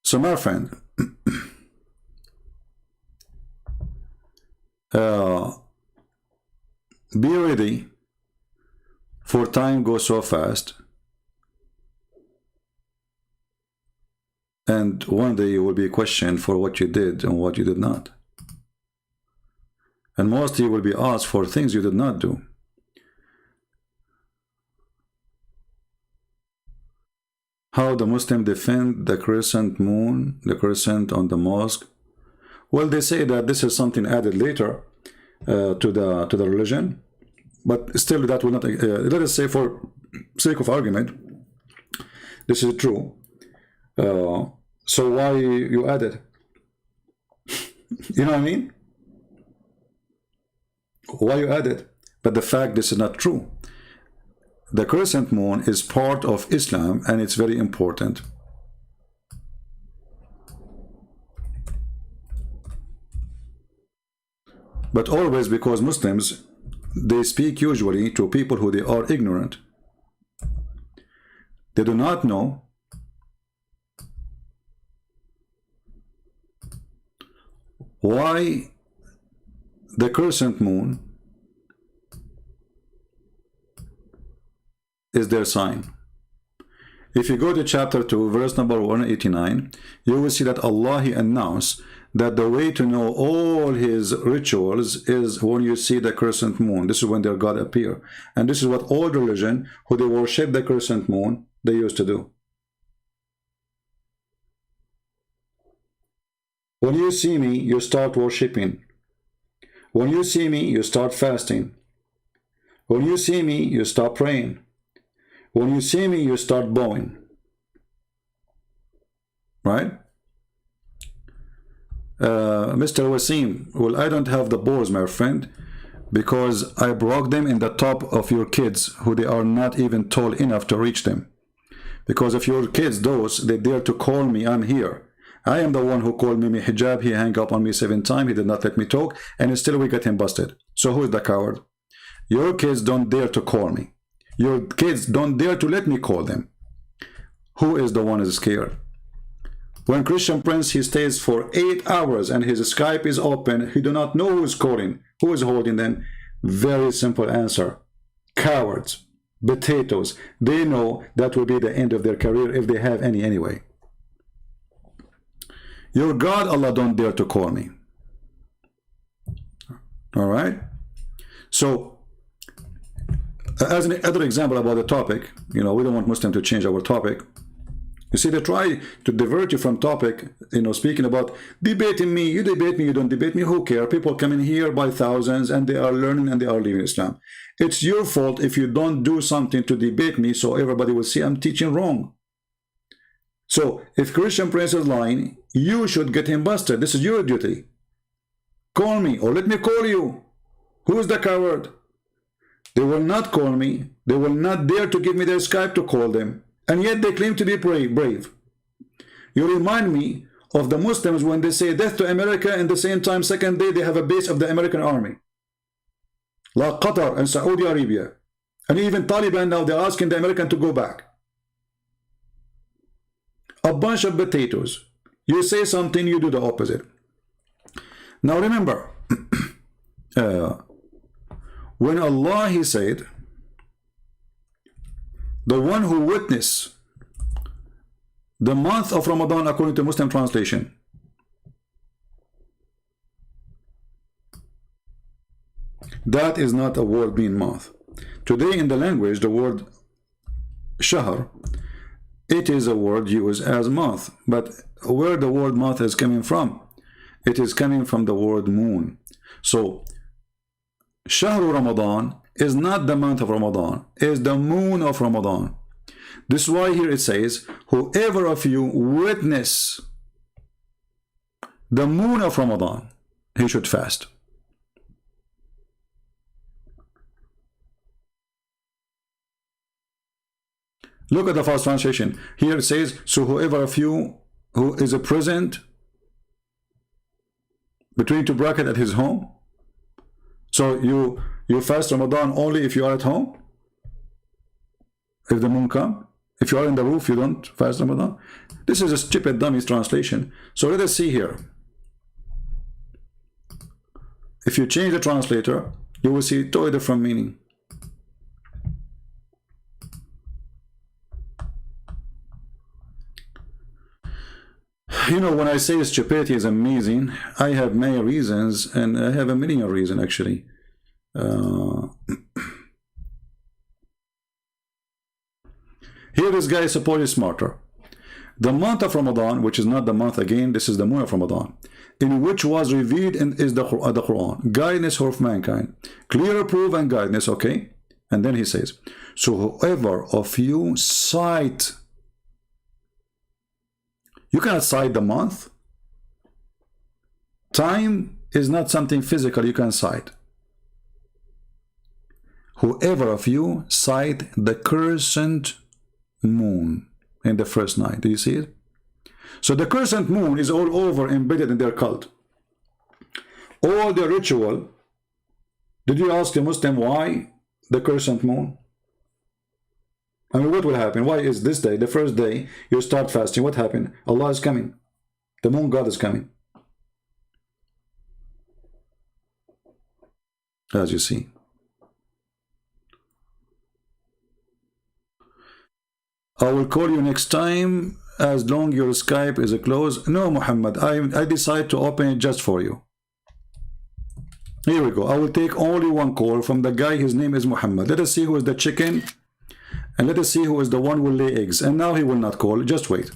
A: So my friend, be ready, for time goes so fast, and one day you will be questioned for what you did and what you did not. And mostly you will be asked for things you did not do. How the Muslim defend the crescent moon, the crescent on the mosque? Well, they say that this is something added later to the religion, but still that will not. Let us say, for sake of argument, this is true. So why you add it? You know what I mean? Why you add it? But the fact this is not true. The crescent moon is part of Islam and it's very important. But always, because Muslims, they speak usually to people who they are ignorant. They do not know why the crescent moon is their sign. If you go to chapter 2, verse number 189, you will see that Allah, He announced that the way to know all His rituals is when you see the crescent moon. This is when their God appear. And this is what all religion, who they worship the crescent moon, they used to do. When you see me, you start worshiping. When you see me, you start fasting. When you see me, you start praying. When you see me, you start bowing. Right? Mr. Wasim, well, I don't have the bows, my friend, because I broke them in the top of your kids, who they are not even tall enough to reach them. Because if your kids, those, they dare to call me, I'm here. I am the one who called Mimi hijab. He hung up on me 7 times. He did not let me talk, and still we got him busted. So who is the coward? Your kids don't dare to call me. Your kids don't dare to let me call them. Who is the one who is scared? When Christian Prince, he stays for 8 hours and his Skype is open, he do not know who is calling, who is holding them. Very simple answer. Cowards, potatoes. They know that will be the end of their career, if they have any anyway. Your God, Allah, don't dare to call me. All right? So, as another example about the topic, you know, we don't want Muslims to change our topic. You see, they try to divert you from topic, you know, speaking about debating me. You debate me, you don't debate me, who cares? People come in here by thousands and they are learning and they are leaving Islam. It's your fault if you don't do something to debate me so everybody will see I'm teaching wrong. So, if Christian Prince is lying, you should get him busted. This is your duty. Call me or let me call you. Who is the coward? They will not call me. They will not dare to give me their Skype to call them. And yet they claim to be brave. You remind me of the Muslims when they say death to America, and the same time, second day, they have a base of the American army. Like Qatar and Saudi Arabia. And even Taliban now, they're asking the American to go back. A bunch of potatoes. You say something, you do the opposite. Now remember, when Allah, He said, the one who witnessed the month of Ramadan according to Muslim translation, that is not a word mean month. Today in the language, the word shahr, it is a word used as month, but where the word month is coming from? It is coming from the word moon. So, Shahru Ramadan is not the month of Ramadan, it is the moon of Ramadan. This is why here it says, whoever of you witness the moon of Ramadan, he should fast. Look at the first translation. Here it says, so whoever of you who is present between two brackets at his home. So you fast Ramadan only if you are at home? If the moon comes? If you are in the roof, you don't fast Ramadan? This is a stupid dummy's translation. So let us see here. If you change the translator, you will see totally different meaning. You know, when I say stupidity is amazing, I have many reasons, and I have a million reasons actually. Here this guy is supposedly smarter. The month of Ramadan, which is not the month again, this is the moon of Ramadan, in which was revealed is the Qur'an, guidance for mankind, clear proof and guidance, okay? And then he says, so whoever of you sight, you cannot cite the month. Time is not something physical you can cite. Whoever of you sight the crescent moon in the first night. Do you see it? So the crescent moon is all over embedded in their cult. All the ritual. Did you ask a Muslim why the crescent moon? I mean, what will happen? Why is this day, the first day, you start fasting? What happened? Allah is coming. The moon god is coming. As you see. I will call you next time as long your Skype is closed. No, Muhammad, I decide to open it just for you. Here we go. I will take only one call from the guy. His name is Muhammad. Let us see who is the chicken, and let us see who is the one who will lay eggs. And now he will not call. Just wait.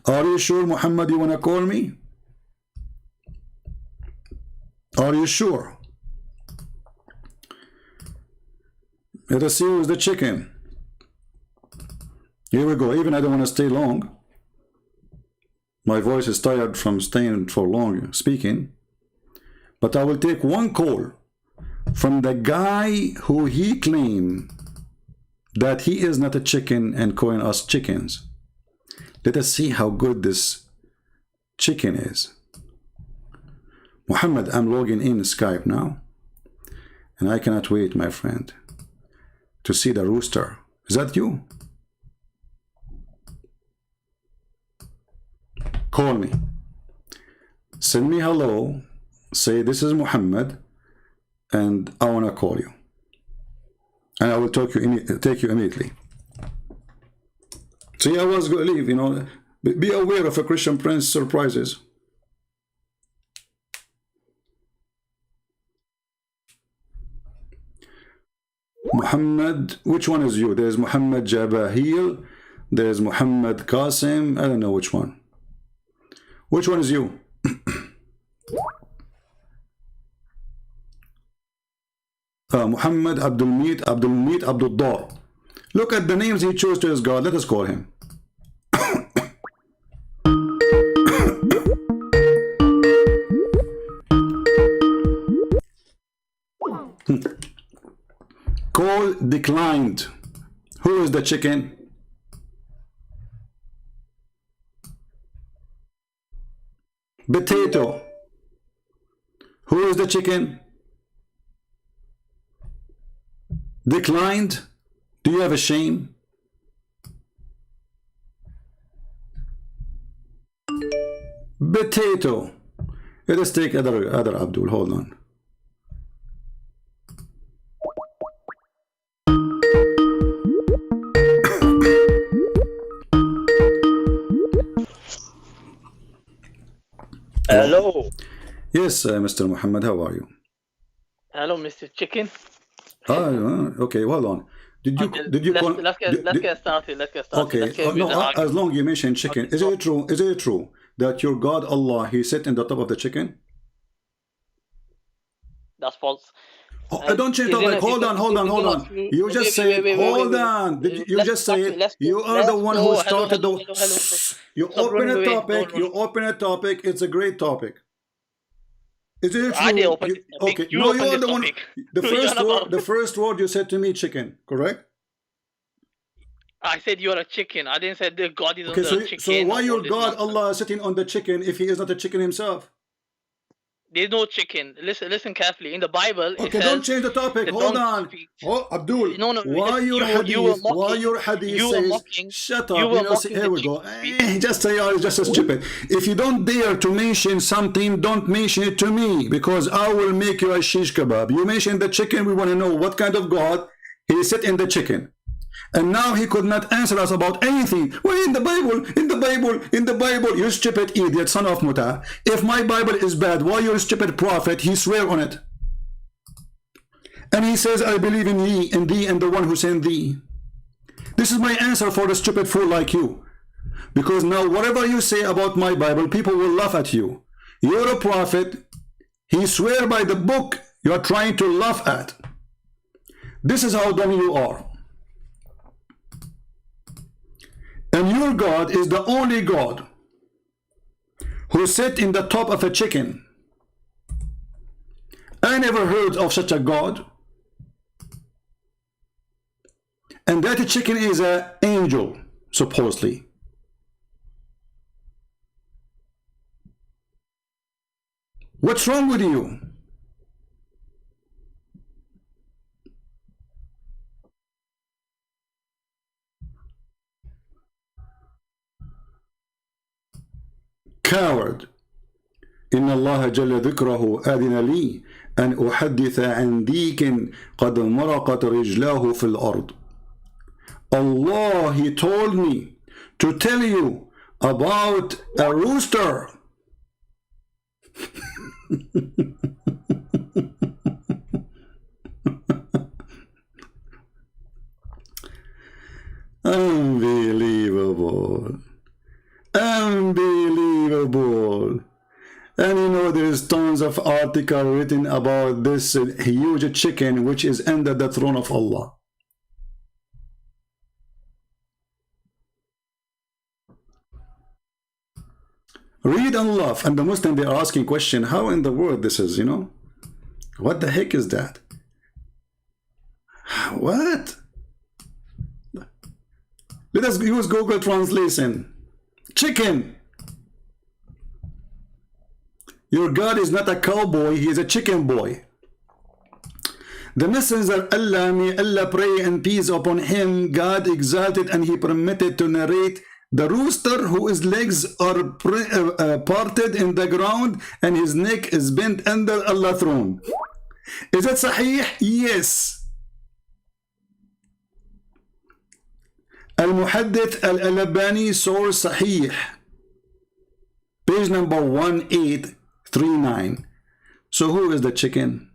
A: Are you sure, Muhammad, you want to call me? Are you sure? Let us see who is the chicken. Here we go. Even I don't want to stay long. My voice is tired from staying for long speaking. But I will take one call from the guy who he claimed that he is not a chicken and calling us chickens. Let us see how good this chicken is. Muhammad, I'm logging in Skype now. And I cannot wait, my friend, to see the rooster. Is that you? Call me. Send me hello. Say this is Muhammad, and I want to call you, and I will take you immediately. See, I was going to leave. You know, be aware of a Christian Prince surprises. Muhammad, which one is you? There's Muhammad Jabahil, there's Muhammad Qasim. I don't know which one. Which one is you? Muhammad Abdulmeet Abdullah. Look at the names he chose to his God. Let us call him. Call declined. Who is the chicken? Potato. Who is the chicken? Declined. Do you have a shame? Potato. Let us take other Abdul. Hold on.
C: Hello.
A: Yes, Mr. Muhammad, how are you?
C: Hello, Mr. Chicken.
A: Okay, hold on. Let's
C: get started.
A: Okay, no, as long you mentioned chicken, okay. Is it true that your God Allah, he sit in the top of the chicken?
C: That's false.
A: Don't change topic. Hold on. You just say, hold on. Did you just say it? You are the one who started the... You open a topic. You open a topic. It's a great topic. Is it true? Okay. No, you are the one. The first word you said to me, chicken. Correct?
C: I said you're a chicken. I didn't say the God is on the chicken.
A: So why your God Allah is sitting on the chicken if he is not a chicken himself?
C: There's no chicken. Listen carefully. In the Bible,
A: okay, it says, don't change the topic. Hold on. Oh, Abdul.
C: No.
A: Why your hadith says, shut up. Here we go. Just say you're just stupid. If you don't dare to mention something, don't mention it to me, because I will make you a shish kebab. You mentioned the chicken. We want to know what kind of God he sit in the chicken. And now he could not answer us about anything. Well, in the Bible, you stupid idiot, son of Muta. If my Bible is bad, why your stupid prophet, he swear on it. And he says, I believe in thee, and the one who sent thee. This is my answer for the stupid fool like you. Because now whatever you say about my Bible, people will laugh at you. You're a prophet. He swear by the book you are trying to laugh at. This is how dumb you are. And your God is the only God who sit in the top of a chicken. I never heard of such a God. And that chicken is an angel, supposedly. What's wrong with you? Coward. إن الله جل ذكره أذن لي أن أحدث عن ديك قد مرقت رجلاه في الأرض. Allah, He told me to tell you about a rooster. Unbelievable. Unbelievable. And you know, there's tons of articles written about this huge chicken which is under the throne of Allah. Read and laugh. And the Muslim, they are asking question, how in the world this is, you know? What the heck is that? What? Let us use Google Translation. Chicken. Your God is not a cowboy, he is a chicken boy. The messenger Allah, may Allah pray and peace upon him, God exalted, and he permitted to narrate the rooster whose legs are parted in the ground and his neck is bent under Allah's throne. Is it sahih? Yes. Al-Muhaddith Al-Albani source sahih. Page number 1839. So who is the chicken?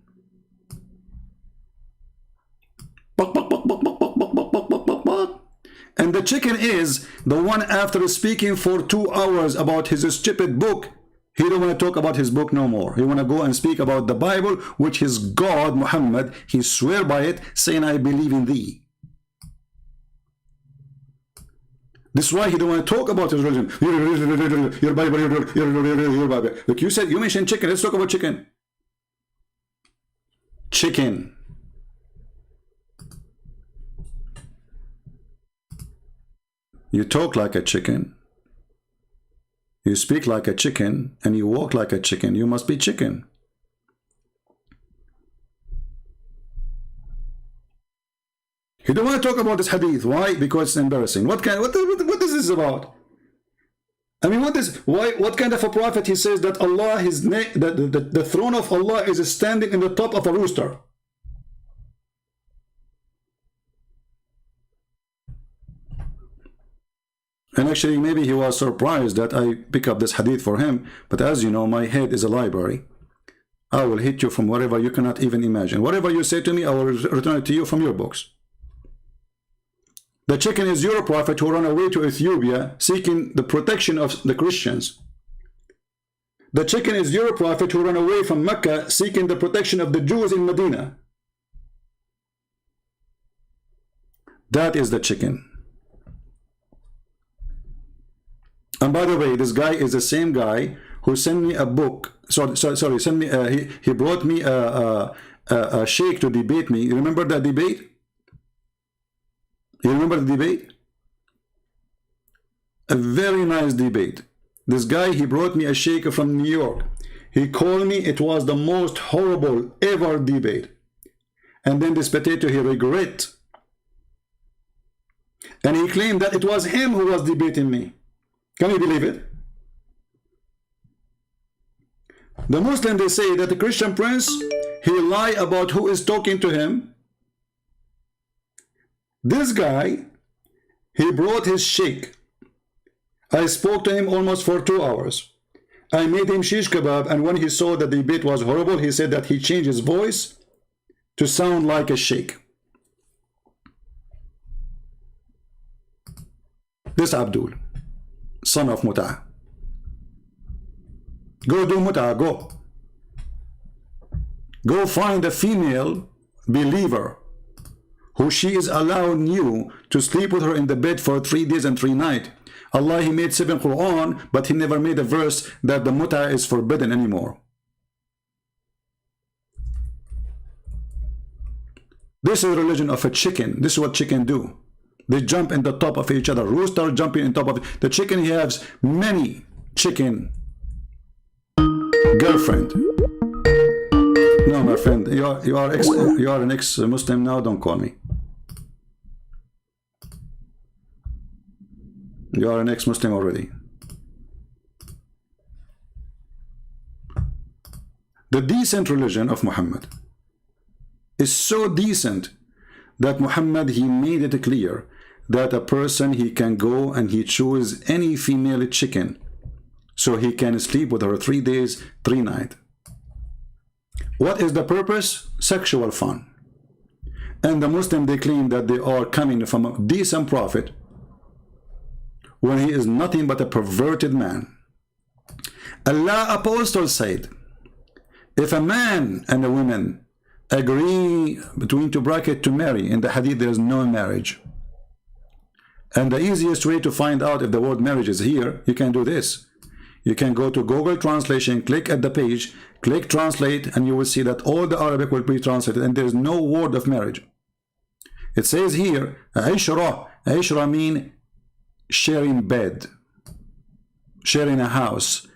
A: And the chicken is the one, after speaking for 2 hours about his stupid book, he don't want to talk about his book no more. He want to go and speak about the Bible, which his God, Muhammad, he swear by it, saying, I believe in thee. This is why he don't want to talk about his religion. Your Bible, your Bible. Look, you said, you mentioned chicken. Let's talk about chicken. Chicken. You talk like a chicken. You speak like a chicken. And you walk like a chicken. You must be chicken. You don't want to talk about this hadith. Why? Because it's embarrassing. What is this about? I mean, what kind of a prophet he says that Allah, the throne of Allah is standing in the top of a rooster? And actually, maybe he was surprised that I pick up this hadith for him. But as you know, my head is a library. I will hit you from wherever you cannot even imagine. Whatever you say to me, I will return it to you from your books. The chicken is your prophet who ran away to Ethiopia seeking the protection of the Christians. The chicken is your prophet who ran away from Mecca seeking the protection of the Jews in Medina. That is the chicken. And by the way, this guy is the same guy who sent me a book. Sorry, sent me. He brought me a sheikh to debate me. You remember that debate? You remember the debate? A very nice debate. This guy, he brought me a sheikh from New York. He called me, it was the most horrible ever debate. And then this potato, he regret. And he claimed that it was him who was debating me. Can you believe it? The Muslim, they say that the Christian prince, he lie about who is talking to him. This guy, he brought his sheikh. I spoke to him almost for 2 hours. I made him shish kebab, and when he saw that the debate was horrible, he said that he changed his voice to sound like a sheikh. This Abdul, son of Mut'ah. Go do Mut'ah, go. Go find a female believer who she is allowing you to sleep with her in the bed for 3 days and 3 nights. Allah, he made 7 Qur'an, but he never made a verse that the Mut'ah is forbidden anymore. This is the religion of a chicken. This is what chicken do. They jump in the top of each other. Rooster jumping on top of the chicken. He has many chicken girlfriend. No, my friend, you are an ex-Muslim now. Don't call me. You are an ex-Muslim already. The decent religion of Muhammad is so decent that Muhammad, he made it clear that a person, he can go and he choose any female chicken, so he can sleep with her 3 days, 3 nights. What is the purpose? Sexual fun. And the Muslim, they claim that they are coming from a decent prophet when he is nothing but a perverted man. Allah Apostle said, if a man and a woman agree between two brackets to marry, in the hadith there is no marriage. And the easiest way to find out if the word marriage is here, you can do this. You can go to Google Translation, click at the page, click translate, and you will see that all the Arabic will be translated, and there is no word of marriage. It says here, Aishra. Aishra mean sharing bed, sharing a house,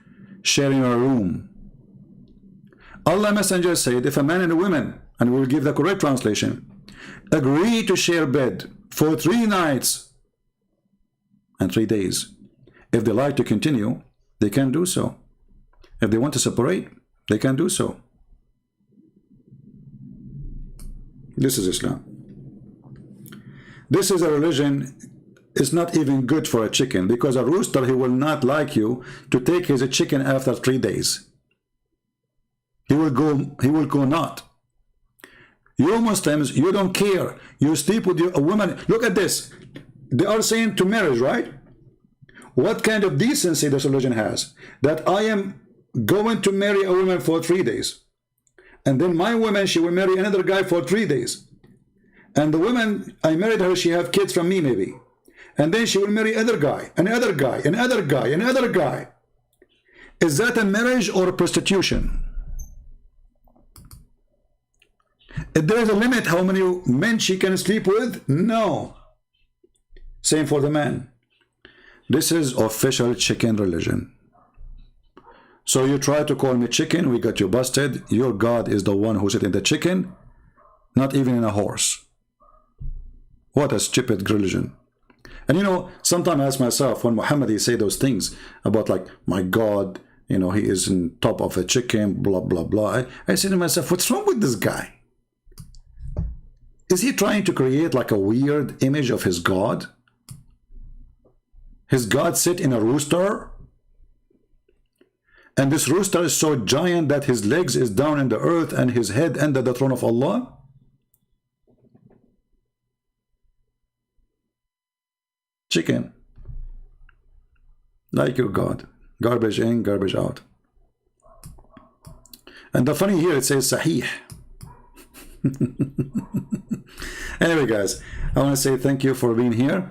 A: sharing a room. Allah Messenger said, if a man and a woman, and we will give the correct translation, agree to share bed for 3 nights and 3 days, if they like to continue, they can do so. If they want to separate, they can do so. This is Islam. This is a religion. It's not even good for a chicken, because a rooster, he will not like you to take his chicken after 3 days. He will go not. You Muslims, you don't care. You sleep with a woman. Look at this. They are saying to marriage, right? What kind of decency this religion has? That I am going to marry a woman for 3 days, and then my woman, she will marry another guy for 3 days, and the woman, I married her, she have kids from me maybe, and then she will marry another guy, another guy, another guy, another guy. Is that a marriage or prostitution? If there is a limit how many men she can sleep with? No. Same for the man. This is official chicken religion. So you try to call me chicken, we got you busted. Your God is the one who's in the chicken, not even in a horse. What a stupid religion. And you know, sometimes I ask myself, when Muhammad, he say those things about like, my God, you know, he is on top of a chicken, blah, blah, blah. I say to myself, what's wrong with this guy? Is he trying to create like a weird image of his God? His God sit in a rooster? And this rooster is so giant that his legs is down in the earth and his head under the throne of Allah? Chicken. Like your God. Garbage in, garbage out. And the funny here, it says Sahih. Anyway, guys, I want to say thank you for being here.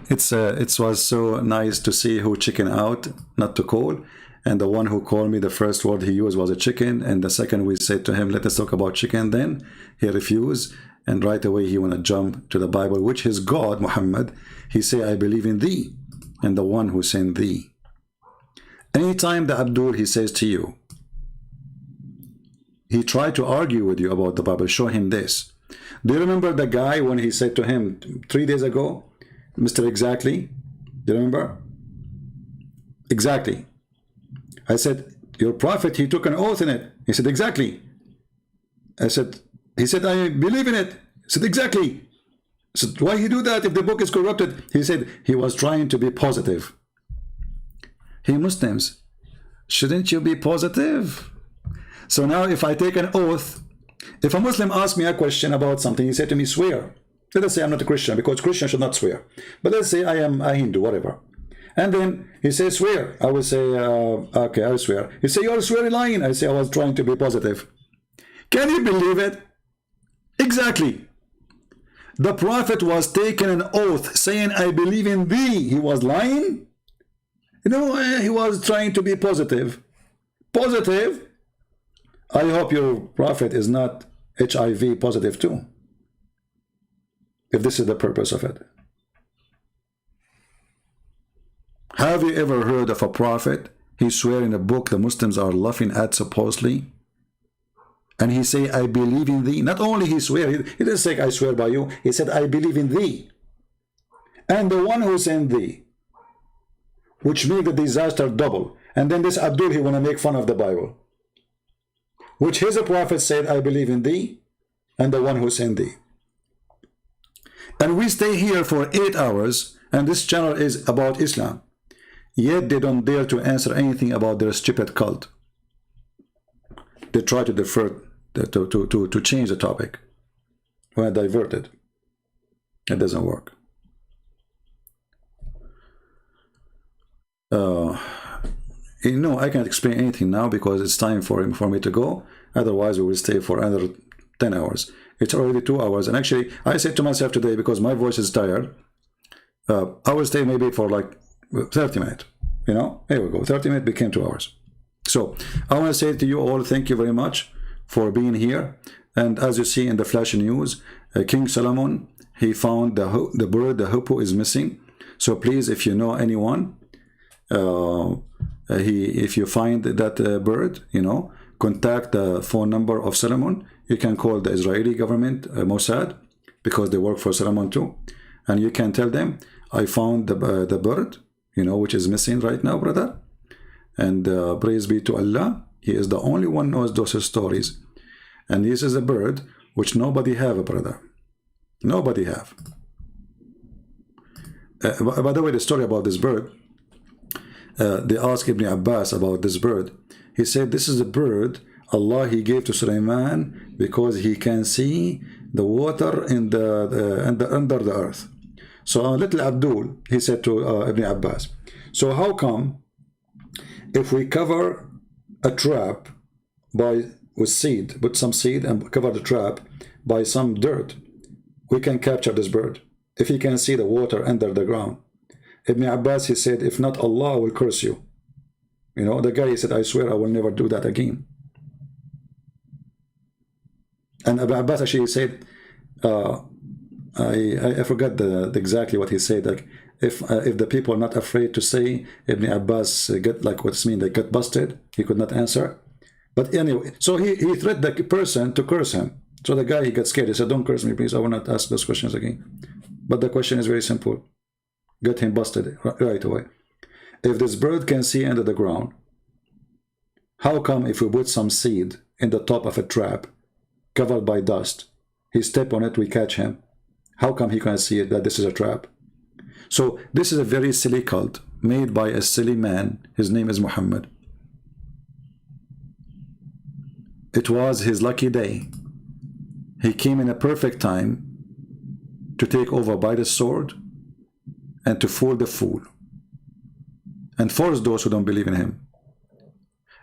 A: It was so nice to see who chicken out, not to call. And the one who called me, the first word he used was a chicken. And the second we said to him, let us talk about chicken. Then he refused. And right away he want to jump to the Bible, which his God, Muhammad, he say, I believe in thee and the one who sent thee. Anytime the Abdul, he says to you, he tried to argue with you about the Bible, show him this. Do you remember the guy when he said to him 3 days ago, Mr. Exactly? Do you remember? Exactly. I said, your prophet, he took an oath in it. He said, exactly. I said, he said, I believe in it. I said, exactly. I said, why he do that if the book is corrupted? He said, he was trying to be positive. Hey, Muslims, shouldn't you be positive? So now if I take an oath, if a Muslim asks me a question about something, he said to me, swear. Let us say I'm not a Christian, because Christians should not swear. But let's say I am a Hindu, whatever. And then he says, swear. I will say, okay, I will swear. He say, you are swearing lying. I say, I was trying to be positive. Can you believe it? Exactly. The prophet was taking an oath saying, I believe in thee. He was lying? You know, he was trying to be positive. Positive? I hope your prophet is not HIV positive too, if this is the purpose of it. Have you ever heard of a prophet, he swear in a book the Muslims are laughing at supposedly, and he say, I believe in thee? Not only he swear, he didn't say, I swear by you, he said, I believe in thee and the one who sent thee, which made the disaster double. And then this Abdul, he want to make fun of the Bible, which his prophet said, I believe in thee and the one who sent thee. And we stay here for 8 hours, and this channel is about Islam. Yet they don't dare to answer anything about their stupid cult. They try to defer, to change the topic. When diverted, it doesn't work. You know, I can't explain anything now because it's time for me to go. Otherwise, we will stay for another 10 hours. It's already 2 hours. And actually, I said to myself today, because my voice is tired, I will stay maybe for like 30 minutes. You know, here we go. 30 minutes became 2 hours. So I want to say to you all, thank you very much for being here. And as you see in the flash news, King Solomon, he found the bird, the hippo is missing. So please, if you know anyone, if you find that bird, you know, contact the phone number of Solomon. You can call the Israeli government, Mossad, because they work for Solomon too. And you can tell them, I found the bird, you know, which is missing right now, brother. And praise be to Allah. He is the only one who knows those stories. And this is a bird which nobody have, brother. Nobody have. By the way, the story about this bird, they asked Ibn Abbas about this bird. He said, this is a bird Allah he gave to Sulaiman because he can see the water in under the earth. So little Abdul, he said to Ibn Abbas, so how come if we cover a trap with seed, put some seed and cover the trap by some dirt, we can capture this bird if he can see the water under the ground? Ibn Abbas, he said, if not, Allah will curse you. You know, the guy, he said, I swear I will never do that again. And Ibn Abbas actually said, I forgot exactly what he said. Like, if the people are not afraid to say, Ibn Abbas get like what's mean, they get busted. He could not answer. But anyway, so he threatened the person to curse him. So the guy, he got scared. He said, don't curse me, please. I will not ask those questions again. But the question is very simple. Get him busted right away. If this bird can see under the ground, how come if we put some seed in the top of a trap covered by dust, he step on it, we catch him? How come he can see it that this is a trap? So this is a very silly cult made by a silly man. His name is Muhammad. It was his lucky day. He came in a perfect time to take over by the sword and to fool the fool and force those who don't believe in him.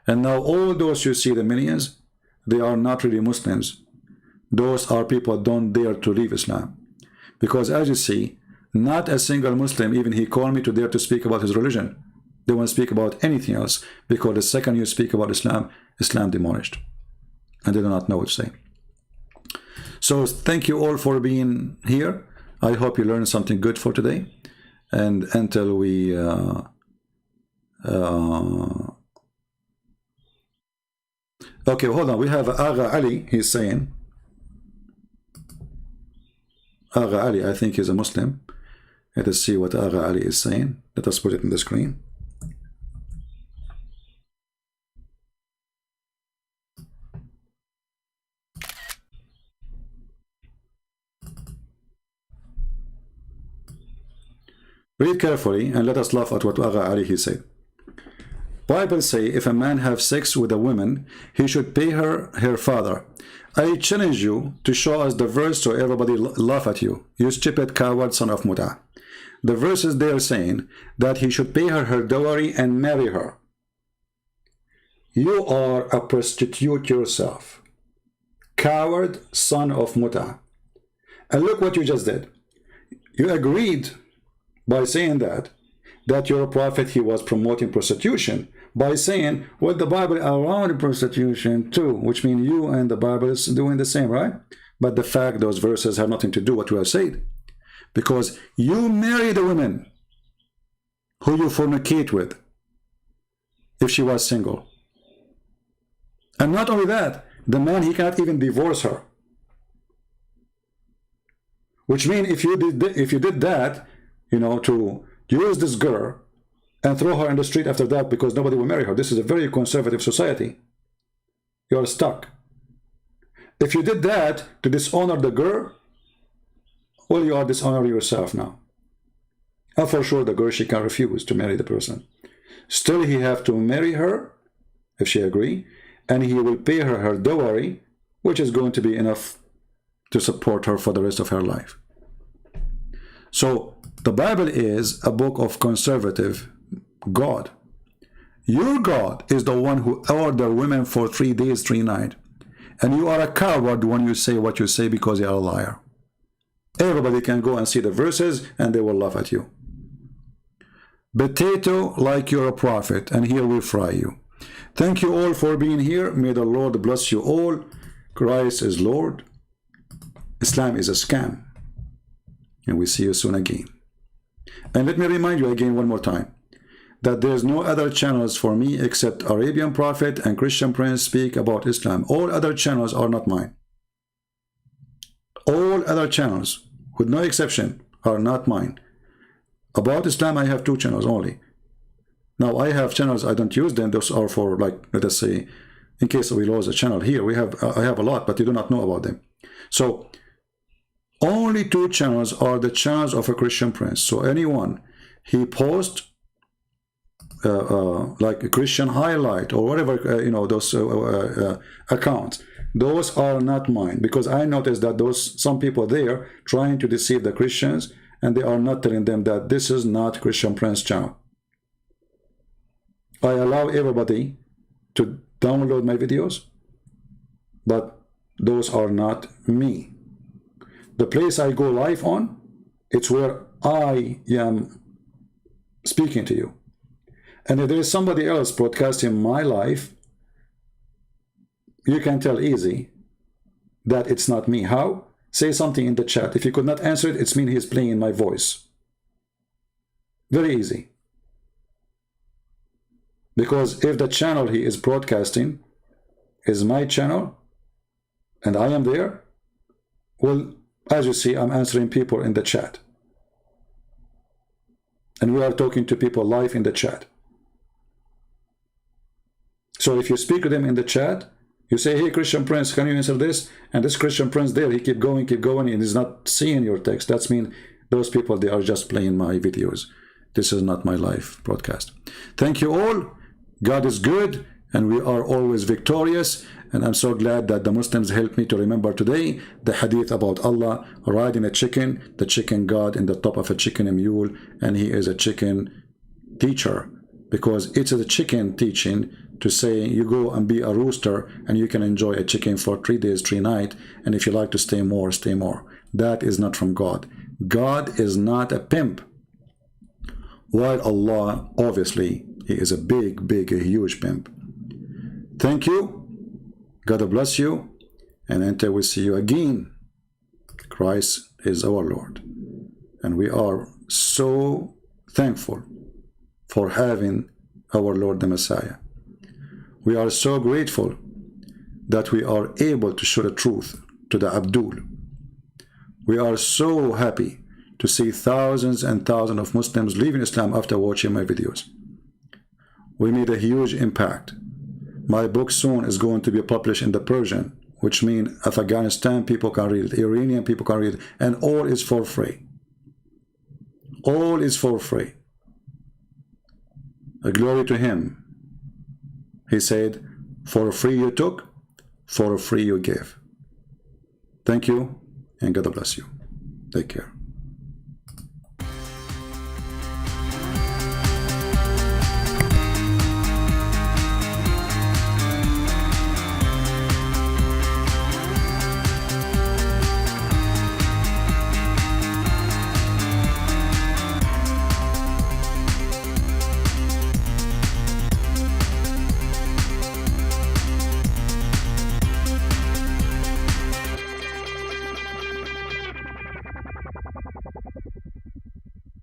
A: And now all those you see, the millions, they are not really Muslims. Those are people who don't dare to leave Islam. Because as you see, not a single Muslim, even he called me to dare to speak about his religion. They won't speak about anything else, because the second you speak about Islam, Islam demolished. And they do not know what to say. So thank you all for being here. I hope you learned something good for today. And until we okay, hold on. We have Agha Ali. He's saying, Agha Ali, I think he's a Muslim. Let us see what Agha Ali is saying. Let us put it in the screen. Read carefully and let us laugh at what Agha Ali he said. Bible say if a man have sex with a woman, he should pay her father. I challenge you to show us the verse so everybody laugh at you. You stupid coward son of Muta. The verse is there saying that he should pay her dowry and marry her. You are a prostitute yourself. Coward son of Muta. And look what you just did. You agreed by saying that your prophet, he was promoting prostitution by saying, well, the Bible allowed prostitution too, which means you and the Bible is doing the same, right? But the fact those verses have nothing to do with what we have said, because you marry the woman who you fornicate with if she was single. And not only that, the man, he cannot even divorce her. Which means if you did that, you know, to use this girl and throw her in the street after that because nobody will marry her. This is a very conservative society. You're stuck. If you did that to dishonor the girl, well, you are dishonoring yourself now. And for sure, the girl, she can refuse to marry the person. Still, he have to marry her, if she agree, and he will pay her her dowry, which is going to be enough to support her for the rest of her life. So, the Bible is a book of conservative God. Your God is the one who ordered women for 3 days, 3 nights. And you are a coward when you say what you say because you are a liar. Everybody can go and see the verses and they will laugh at you. Potato like you're a prophet, and here we fry you. Thank you all for being here. May the Lord bless you all. Christ is Lord. Islam is a scam. And we see you soon again. And let me remind you again one more time that there's no other channels for me except Arabian Prophet and Christian Prince speak about Islam. All other channels are not mine. All other channels, with no exception, are not mine. About Islam, I have 2 channels only. Now, I have channels, I don't use them. Those are for, like, let us say, in case we lose a channel here. I have a lot, but you do not know about them. So, only 2 channels are the channels of a Christian Prince. So, anyone, he posts like a Christian highlight or whatever, you know, those accounts. Those are not mine, because I noticed that some people there trying to deceive the Christians, and they are not telling them that this is not Christian Prince channel. I allow everybody to download my videos, but those are not me. The place I go live on, it's where I am speaking to you. And if there is somebody else broadcasting my life, you can tell easy that it's not me. How? Say something in the chat. If you could not answer it, it's mean he's playing my voice. Very easy. Because if the channel he is broadcasting is my channel, and I am there, well, as you see, I'm answering people in the chat. And we are talking to people live in the chat. So if you speak to them in the chat, you say, hey, Christian Prince, can you answer this? And this Christian Prince there, he keep going, and he's not seeing your text. That's mean those people, they are just playing my videos. This is not my live broadcast. Thank you all. God is good, and we are always victorious. And I'm so glad that the Muslims helped me to remember today the hadith about Allah riding a chicken, the chicken God in the top of a chicken mule, and he is a chicken teacher, because it's a chicken teaching to say you go and be a rooster and you can enjoy a chicken for 3 days, 3 nights, and if you like to stay more, stay more. That is not from God. God is not a pimp. While Allah, obviously, he is a big, a huge pimp. Thank you. God bless you. And until we see you again, Christ is our Lord. And we are so thankful for having our Lord the Messiah. We are so grateful that we are able to show the truth to the Abdul. We are so happy to see thousands and thousands of Muslims leaving Islam after watching my videos. We made a huge impact. My book soon is going to be published in the Persian, which means Afghanistan people can read it, Iranian people can read it, and all is for free. All is for free. Glory to him. He said, for free you took, for free you give. Thank you, and God bless you. Take care.